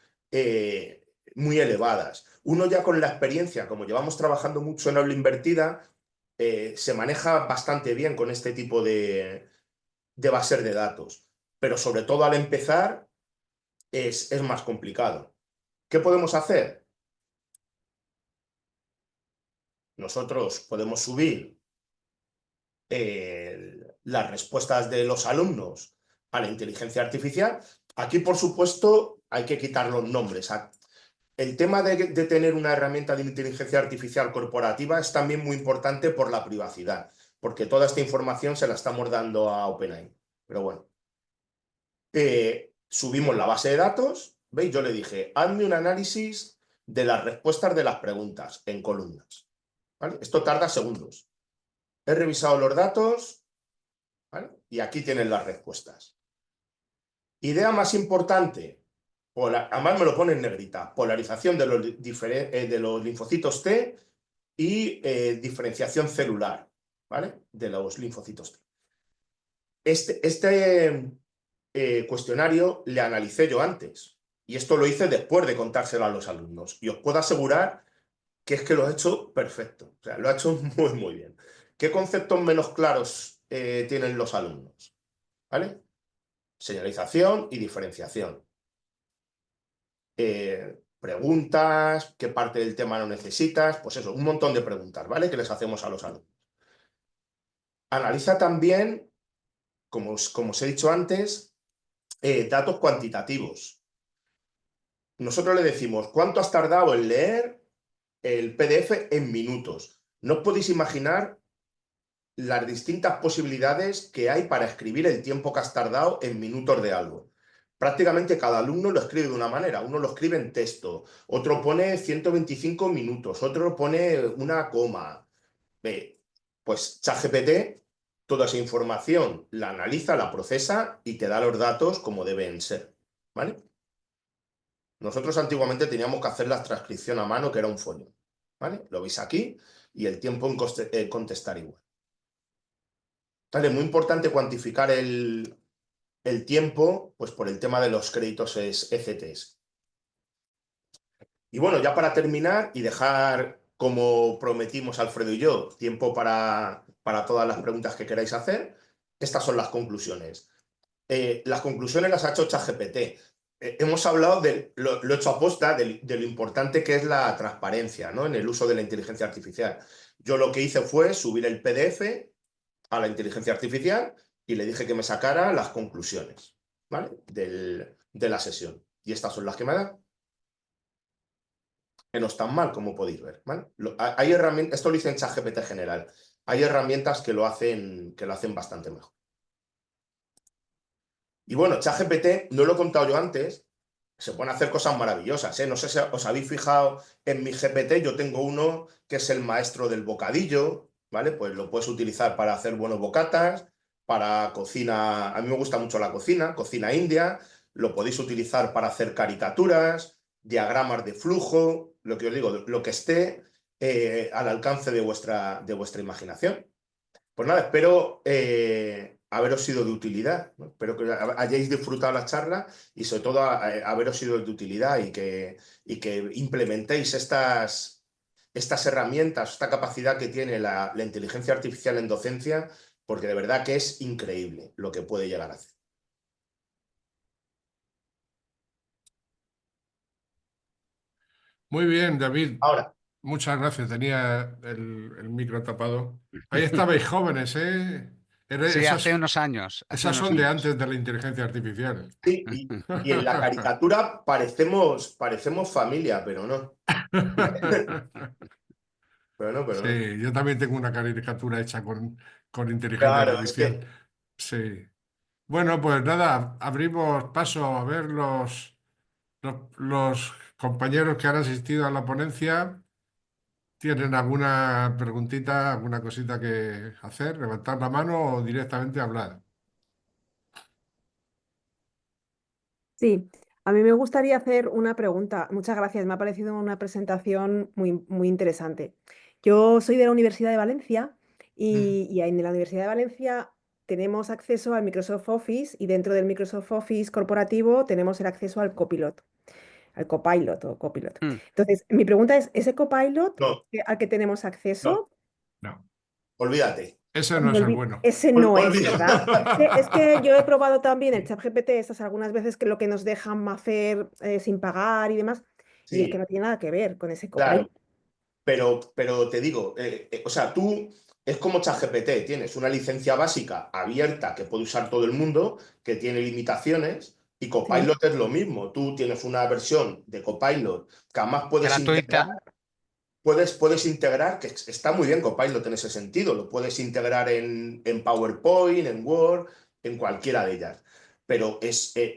muy elevadas. Uno ya con la experiencia, como llevamos trabajando mucho en aula invertida, se maneja bastante bien con este tipo de bases de datos. Pero sobre todo al empezar es más complicado. ¿Qué podemos hacer? Nosotros podemos subir las respuestas de los alumnos a la inteligencia artificial. Aquí, por supuesto, hay que quitar los nombres. El tema de tener una herramienta de inteligencia artificial corporativa es también muy importante por la privacidad, porque toda esta información se la estamos dando a OpenAI. Pero bueno, subimos la base de datos, ¿veis? Yo le dije, hazme un análisis de las respuestas de las preguntas en columnas, ¿vale? Esto tarda segundos. He revisado los datos, ¿vale? Y aquí tienen las respuestas. Idea más importante, además me lo pone en negrita, polarización de los linfocitos T y diferenciación celular, ¿vale? De los linfocitos T. Este cuestionario le analicé yo antes y esto lo hice después de contárselo a los alumnos y os puedo asegurar que es que lo ha hecho perfecto, o sea, lo ha hecho muy, muy bien. ¿Qué conceptos menos claros tienen los alumnos? ¿Vale? Señalización y diferenciación. Preguntas, qué parte del tema no necesitas, pues eso, un montón de preguntas, ¿vale? Que les hacemos a los alumnos. Analiza también, como os he dicho antes, datos cuantitativos. Nosotros le decimos, ¿cuánto has tardado en leer el PDF en minutos? No os podéis imaginar las distintas posibilidades que hay para escribir el tiempo que has tardado en minutos de algo. Prácticamente cada alumno lo escribe de una manera. Uno lo escribe en texto, otro pone 125 minutos, otro pone una coma. Pues ChatGPT, toda esa información la analiza, la procesa y te da los datos como deben ser, ¿vale? Nosotros antiguamente teníamos que hacer la transcripción a mano, que era un folio, ¿vale? Lo veis aquí y el tiempo en contestar igual. Vale, muy importante cuantificar el tiempo, pues por el tema de los créditos ECTS. Y bueno, ya para terminar y dejar, como prometimos Alfredo y yo, tiempo para todas las preguntas que queráis hacer, estas son las conclusiones. Las conclusiones las ha hecho ChatGPT. hemos hablado lo hecho aposta, de lo importante que es la transparencia, ¿no? En el uso de la inteligencia artificial. Yo lo que hice fue subir el PDF a la inteligencia artificial y le dije que me sacara las conclusiones, ¿vale? De la sesión. Y estas son las que me da. Que no están mal, como podéis ver, ¿vale? Hay herramientas, esto lo hice en ChatGPT general. Hay herramientas que lo hacen bastante mejor. Y bueno, ChatGPT, no lo he contado yo antes, se pueden hacer cosas maravillosas, ¿eh? No sé si os habéis fijado en mi GPT, yo tengo uno que es el maestro del bocadillo, ¿vale? Pues lo puedes utilizar para hacer buenos bocatas, para cocina, a mí me gusta mucho la cocina india, lo podéis utilizar para hacer caricaturas, diagramas de flujo, lo que os digo, lo que esté al alcance de vuestra imaginación. Pues nada, espero haberos sido de utilidad, ¿no? Espero que hayáis disfrutado la charla y sobre todo haberos sido de utilidad y que implementéis estas herramientas, esta capacidad que tiene la inteligencia artificial en docencia, porque de verdad que es increíble lo que puede llegar a hacer. Muy bien, David. Ahora, Muchas gracias. Tenía el micro tapado. Ahí estabais jóvenes, ¿eh? Sí, hace Esas, unos años. esas son de antes de la inteligencia artificial. sí, y en la caricatura parecemos familia, pero no. Pero no. Sí, yo también tengo una caricatura hecha con inteligencia Claro, es artificial. que Sí. Bueno, pues nada, abrimos paso a ver los compañeros que han asistido a la ponencia. ¿Tienen alguna preguntita, alguna cosita que hacer? ¿Levantar la mano o directamente hablar? Sí, a mí me gustaría hacer una pregunta. Muchas gracias, me ha parecido una presentación muy interesante. Yo soy de la Universidad de Valencia y en la Universidad de Valencia tenemos acceso al Microsoft Office y dentro del Microsoft Office corporativo tenemos el acceso al Copilot o Copilot. Mm. Entonces, mi pregunta es, ¿ese Copilot no, al que tenemos no, acceso? No, olvídate. ese no es el bueno. Ese no es, Olvídate. ¿verdad? Es que yo he probado también el ChatGPT estas algunas veces que lo que nos dejan hacer sin pagar y demás, y es que Sí, no tiene nada que ver con ese claro. Copilot. Pero te digo, o sea, tú es como ChatGPT, tienes una licencia básica abierta que puede usar todo el mundo, que tiene limitaciones, y Sí, Copilot es lo mismo. Tú tienes una versión de Copilot que además puedes integrar, Gratuita. puedes integrar, que está muy bien Copilot en ese sentido, lo puedes integrar en PowerPoint, en Word, en cualquiera de ellas, pero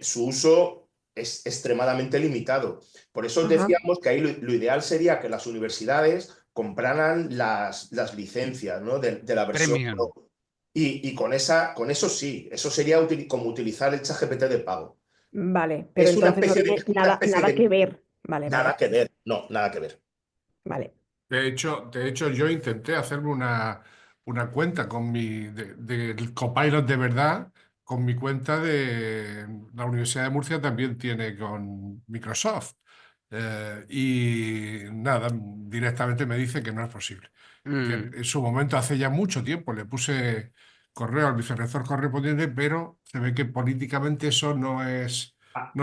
su uso es extremadamente limitado. Por eso os ajá, decíamos que ahí lo ideal sería que las universidades compraran las licencias, ¿no? de la versión Premium. Pro. Y con eso sí, eso sería como utilizar el ChatGPT de pago. vale, pero Es una entonces no especie de, tiene es como una especie nada que de ver. Vale, vale, nada que ver, no, nada que ver. vale. De hecho, yo intenté hacerme una cuenta del Copilot de verdad, con mi cuenta de la Universidad de Murcia también tiene con Microsoft. Y nada, directamente me dice que no es posible. Que en, Mm. en su momento, hace ya mucho tiempo, le puse correo al vicerrector correspondiente, pero se ve que políticamente eso no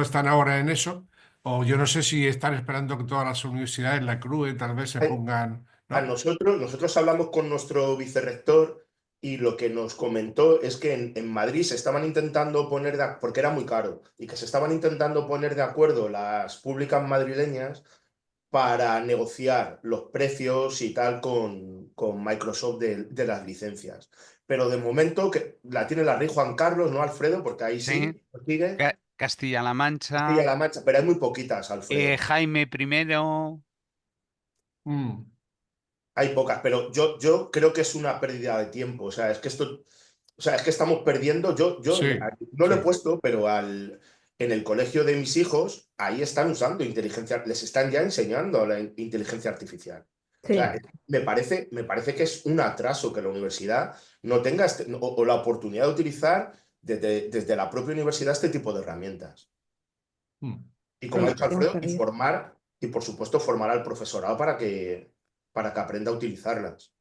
están ahora en eso. O yo no sé si están esperando que todas las universidades, la CRUE, tal vez se pongan, ¿no? Nosotros hablamos con nuestro vicerrector y lo que nos comentó es que en Madrid se estaban intentando poner porque era muy caro, y que se estaban intentando poner de acuerdo las públicas madrileñas para negociar los precios y tal con Microsoft de las licencias. Pero de momento que la tiene la Rey Juan Carlos, no Alfredo, porque ahí Sí. sí, sigue, Castilla-La Castilla Mancha. La Mancha, pero hay muy poquitas, Alfredo. Jaime I. Mm, Hay pocas, pero yo creo que es una pérdida de tiempo. O sea, es que es que estamos perdiendo. Yo sí, no lo sí. he puesto, pero en el colegio de mis hijos, ahí están usando inteligencia, les están ya enseñando la inteligencia artificial. O sea, Sí, me parece que es un atraso que la universidad no tenga o la oportunidad de utilizar desde la propia universidad este tipo de herramientas. Mm. Y como ha sí, dicho hemos Alfredo, perdido. y por supuesto formar al profesorado para que aprenda a utilizarlas.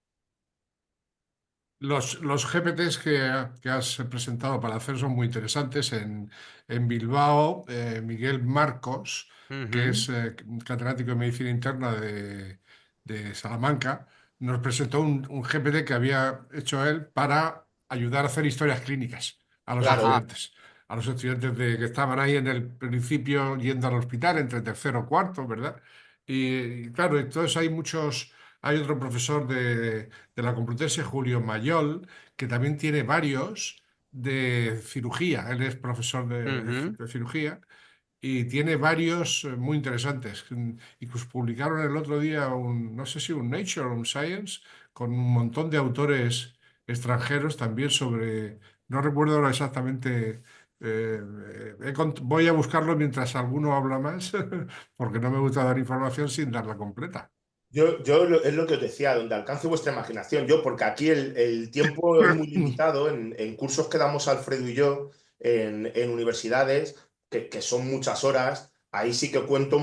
Los GPTs que has presentado para hacer son muy interesantes. En Bilbao, Miguel Marcos, que Ujú, es catedrático de Medicina Interna de Salamanca, nos presentó un GPT que había hecho él para ayudar a hacer historias clínicas a los Claro, ajá, estudiantes. A los estudiantes que estaban ahí en el principio yendo al hospital, entre tercero o cuarto, ¿verdad? Y claro, entonces hay otro profesor de la Complutense, Julio Mayol, que también tiene varios de cirugía. Él es profesor ujú, de cirugía y tiene varios muy interesantes. Incluso publicaron el otro día no sé si un Nature o un Science, con un montón de autores extranjeros también sobre, no recuerdo ahora exactamente. Voy a buscarlo mientras alguno habla más, porque no me gusta dar información sin darla completa. es lo que os decía, donde alcance vuestra imaginación. Yo, porque aquí el tiempo es muy limitado en cursos que damos Alfredo y yo en universidades, que son muchas horas, ahí sí que cuento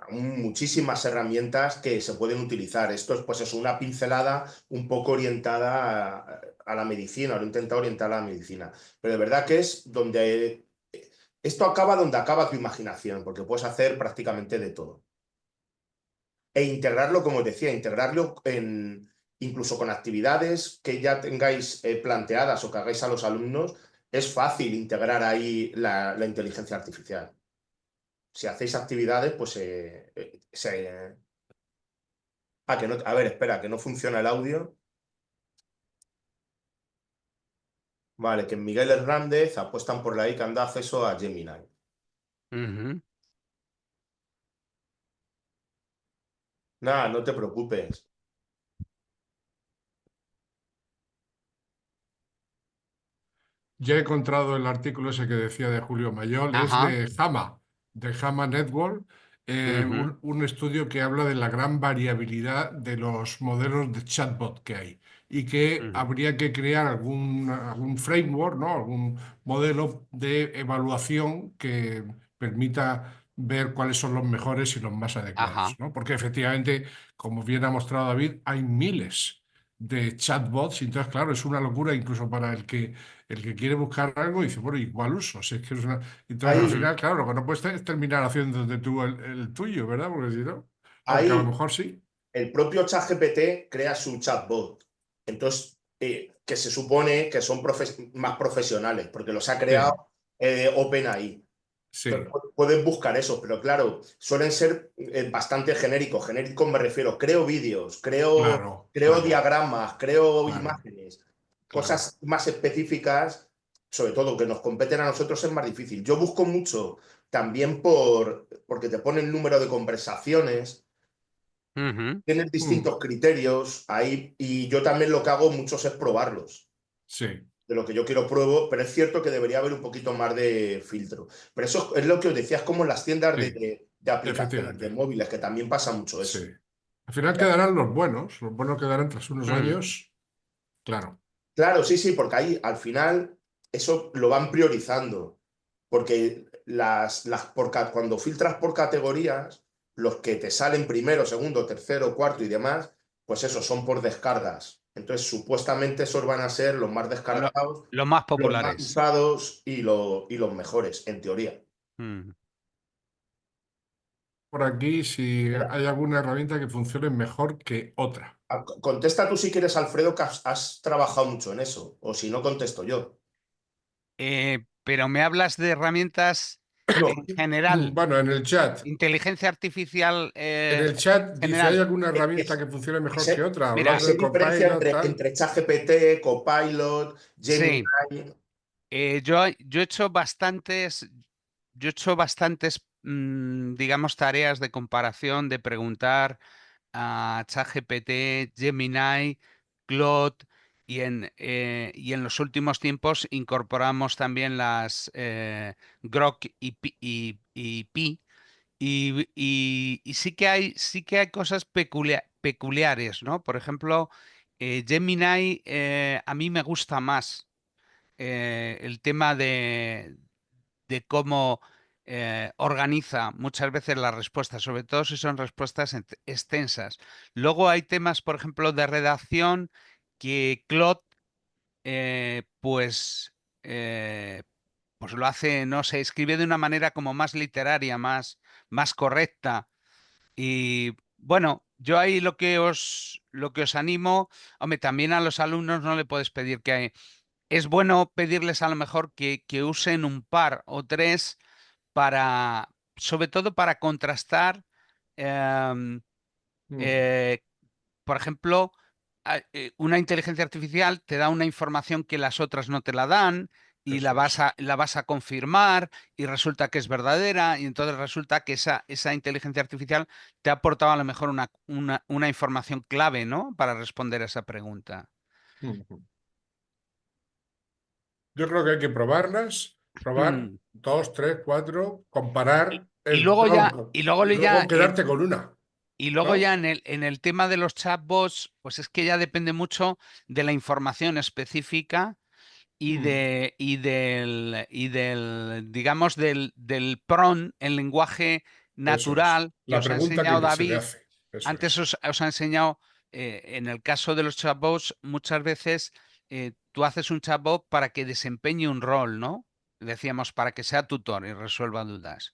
muchísimas herramientas que se pueden utilizar. Esto es, pues, es una pincelada un poco orientada a la medicina, lo he intentado orientar a la medicina. Pero de verdad que es donde... Esto acaba donde acaba tu imaginación, porque puedes hacer prácticamente de todo e integrarlo, como os decía, integrarlo incluso con actividades que ya tengáis planteadas o que hagáis a los alumnos, es fácil integrar ahí la inteligencia artificial. Si hacéis actividades, pues que no, a ver, espera, que no funciona el audio. Vale, que en Miguel Hernández apuestan por la I que da acceso a Gemini. ujú. Nada, no te preocupes. Ya he encontrado el artículo ese que decía de Julio Mayol, es Ajá, de Hama Network, ujú, un estudio que habla de la gran variabilidad de los modelos de chatbot que hay y que ujú. habría que crear algún framework, ¿no? Algún modelo de evaluación que permita ver cuáles son los mejores y los más adecuados, Ajá. ¿no? Porque efectivamente, como bien ha mostrado David, hay miles de chatbots y entonces, claro, es una locura incluso para el que quiere buscar algo dice, bueno, igual uso. Si es que Entonces, al Ahí, final, claro, lo que no puedes es terminar haciéndote tú el tuyo, ¿verdad? Porque si no, aunque a lo ahí mejor sí. el propio ChatGPT crea su chatbot. Entonces, que se supone que son más profesionales, porque los ha creado Sí, OpenAI. Entonces, sí, puedes buscar eso, pero claro, suelen ser bastante genéricos. Genéricos me refiero, creo vídeos, claro, creo claro, diagramas, creo claro, imágenes. claro. Cosas más específicas, sobre todo que nos competen a nosotros, es más difícil. Yo busco mucho también porque te pone el número de conversaciones. Ujú. Tienes Mm, distintos criterios ahí y yo también lo que hago muchos es probarlos. sí, De lo que yo quiero pruebo, pero es cierto que debería haber un poquito más de filtro. Pero eso es lo que os decía, es como en las tiendas sí, de aplicaciones, de efectivamente. móviles, que también pasa mucho Sí. eso. Al final quedarán los buenos quedarán tras unos Mm, años, claro. Claro, sí, sí, porque ahí al final eso lo van priorizando. Porque cuando filtras por categorías, los que te salen primero, segundo, tercero, cuarto y demás, pues eso son por descargas. Entonces, supuestamente esos van a ser los más lo- descargados, los más los más populares. usados y los mejores, en teoría. Mm. Por aquí, si Mira, hay alguna herramienta que funcione mejor que otra. contesta tú si quieres, Alfredo, que has trabajado mucho en eso, o si no, contesto yo. Pero me hablas de herramientas No, en general, Bueno, inteligencia artificial en el en chat dice, ¿hay general. alguna que, herramienta que- que funcione que mejor que se, otra? Mira, Hablando se de diferencia Copilot, tal. entre ChatGPT, Copilot, Gemini. sí, yo he hecho bastantes, digamos, tareas de comparación, de preguntar a ChatGPT, Gemini, Claude, y en los últimos tiempos incorporamos también las Grok y Pi, y sí que hay cosas peculiares, ¿no? Por ejemplo, Gemini, a mí me gusta más el tema de cómo organiza muchas veces las respuestas, sobre todo si son respuestas extensas. Luego hay temas, por ejemplo, de redacción que Claude pues, pues lo hace, no sé, escribe de una manera como más literaria, más correcta. Y bueno, yo ahí lo que os animo, hombre, también a los alumnos no le puedes pedir que... Es bueno pedirles a lo mejor que usen un par o tres para, sobre todo para contrastar, em, Mm, eh, por ejemplo, una inteligencia artificial te da una información que las otras no te la dan y la eso vas es. a confirmar y resulta que es verdadera y entonces resulta que esa inteligencia artificial te ha aportado a lo mejor una información clave, ¿no? Para responder a esa pregunta. Ujú. Yo creo que hay que probar Mm. 2, 3, 4, Y, comparar y el luego ya, tronco y luego y luego ya quedarte con una, y luego ya ¿no? en el tema de los chatbots, pues es que ya depende mucho de la información específica y Mm, digamos, del PRON, el lenguaje eso es. natural que La os ha pregunta enseñado que se le David. hace. Eso Antes es. os ha enseñado, en el caso de los chatbots, muchas veces tú haces un chatbot para que desempeñe un rol, ¿no? Decíamos, para que sea tutor y resuelva dudas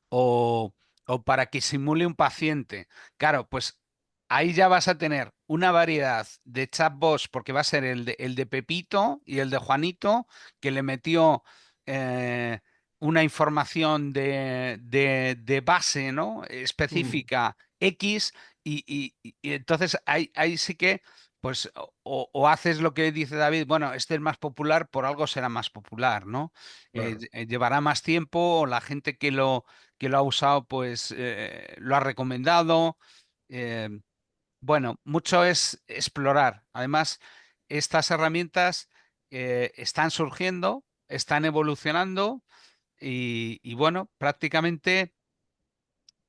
o, o para que simule un paciente. Claro, pues ahí ya vas a tener una variedad de chatbots, porque va a ser el de Pepito y el de Juanito, que le metió eh, una información de base, ¿no? Mm, Específica X, y entonces ahí sí que, pues, o haces lo que dice David, bueno, este es más popular, por algo será más popular, ¿no? claro. Llevará más tiempo, o la gente que lo ha usado, pues lo ha recomendado. eh, bueno, mucho es explorar. Además, estas herramientas están surgiendo, están evolucionando y bueno, prácticamente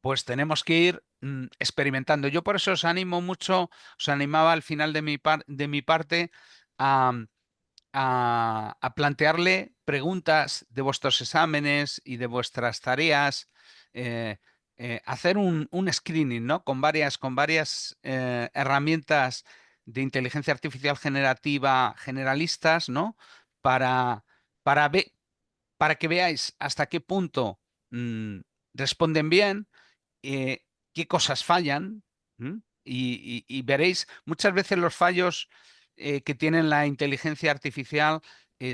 pues tenemos que ir experimentando. Yo por eso os animo mucho, os animaba al final de mi parte a, a plantearle preguntas de vuestros exámenes y de vuestras tareas, eh, hacer un screening, ¿no? Con varias herramientas de inteligencia artificial generativa generalistas, ¿no? Para, para, ve- para que veáis hasta qué punto mm, responden bien, eh, qué cosas fallan. ¿M? Y veréis, muchas veces los fallos que tienen la inteligencia artificial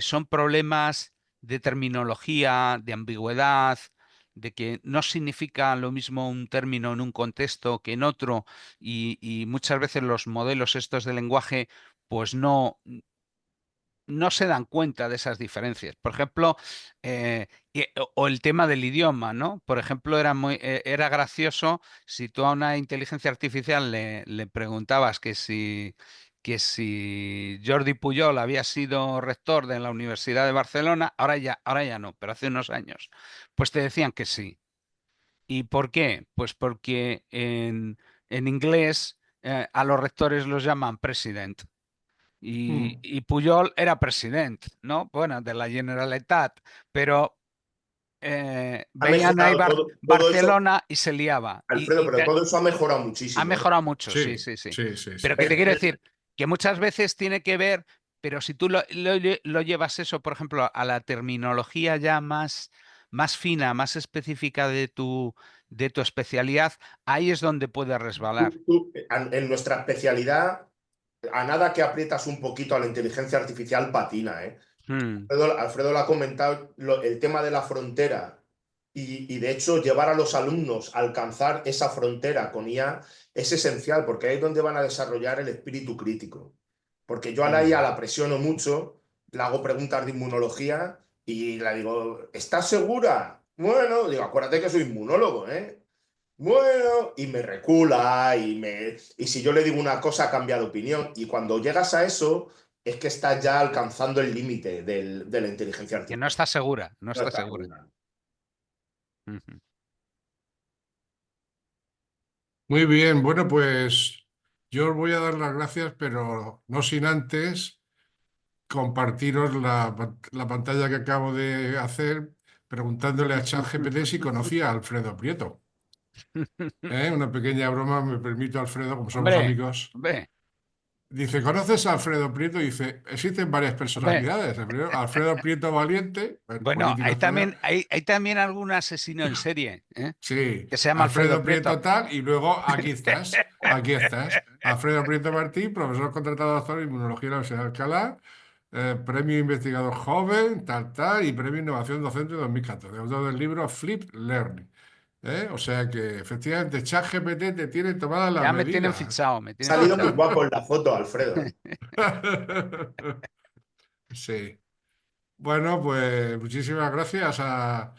son problemas de terminología, de ambigüedad, de que no significa lo mismo un término en un contexto que en otro, y muchas veces los modelos estos de lenguaje pues no se dan cuenta de esas diferencias. Por ejemplo, o el tema del idioma, ¿no? Por ejemplo, era gracioso si tú a una inteligencia artificial le preguntabas que si Jordi Pujol había sido rector de la Universidad de Barcelona, ahora ya no, pero hace unos años, pues te decían que sí. ¿Y por qué? Pues porque en inglés a los rectores los llaman president. Y, Mm. y Pujol era presidente, ¿no? Bueno, de la Generalitat, pero Ha veían ahí mejorado todo eso, Barcelona y se liaba. Y, Alfredo, y pero te- todo eso ha mejorado ha muchísimo, ¿eh? mejorado mucho, sí, Sí, sí, sí. sí, sí, Pero sí. que te quiero decir que muchas veces tiene que ver, pero si tú lo llevas eso, por ejemplo, a la terminología ya más fina, más específica de tu especialidad, ahí es donde puede resbalar. En nuestra especialidad, a nada que aprietas un poquito a la inteligencia artificial, patina, ¿eh? Mm, Alfredo lo ha comentado, el tema de la frontera y de hecho llevar a los alumnos a alcanzar esa frontera con IA es esencial porque ahí es donde van a desarrollar el espíritu crítico. Porque yo a la IA Mm. la presiono mucho, le hago preguntas de inmunología y le digo, ¿estás segura? Bueno, digo, acuérdate que soy inmunólogo, ¿eh? Bueno, y me recula y si yo le digo una cosa cambia de opinión. Y cuando llegas a eso, es que estás ya alcanzando el límite de la inteligencia que no artificial. está segura, no No está está segura. segura. Ujú. Muy bien, bueno, pues yo os voy a dar las gracias, pero no sin antes compartiros la pantalla que acabo de hacer preguntándole a ChatGPT si conocía a Alfredo Prieto. ¿Eh? Una pequeña broma, me permito, Alfredo, como somos Hombre, amigos. hombre. Dice, ¿conoces a Alfredo Prieto? Dice, existen varias Hombre, personalidades. El primero, Alfredo Prieto Valiente, el bueno, político hay español. también, hay también algún asesino en serie, Sí, que se llama Alfredo Alfredo Prieto Prieto. tal, y luego aquí estás, aquí estás. Alfredo Prieto Martín, profesor contratado doctor en Inmunología de la Universidad de Alcalá, premio investigador joven, tal, y premio Innovación Docente 2014, autor del libro Flip Learning. O sea que efectivamente ChatGPT te tiene tomadas las Ya me tienen medidas. fichado, me Ha tienen salido muy fichado. guapo en la foto, Alfredo. Sí. Bueno, pues muchísimas gracias a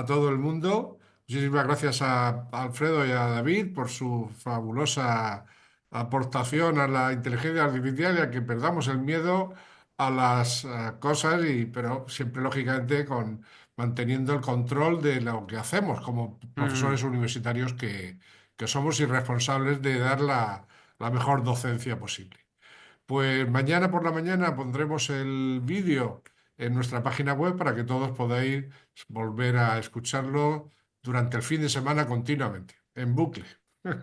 todo el mundo. Muchísimas gracias a Alfredo y a David por su fabulosa aportación a la inteligencia artificial y a que perdamos el miedo a las cosas, pero siempre lógicamente manteniendo el control de lo que hacemos como Mm, profesores universitarios que somos irresponsables de dar la mejor docencia posible. Pues mañana por la mañana pondremos el vídeo en nuestra página web para que todos podáis volver a escucharlo durante el fin de semana continuamente, en bucle.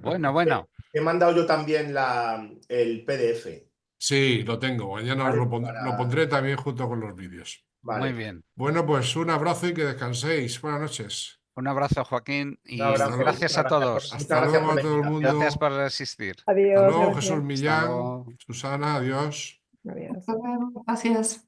bueno, He mandado yo también el PDF, Sí, lo tengo. Mañana os ¿vale? lo pondré también junto con los vídeos. muy Vale. bien. Bueno, pues un abrazo y que descanséis. Buenas noches. Un abrazo, Joaquín, Un y abrazo. gracias a todos. Muchas Hasta gracias luego por a la todo el invitación. Gracias mundo. por asistir. Hasta Adiós, luego, Jesús gracias. Hasta Millán, luego. Susana, adiós. Adiós. Hasta luego. Gracias.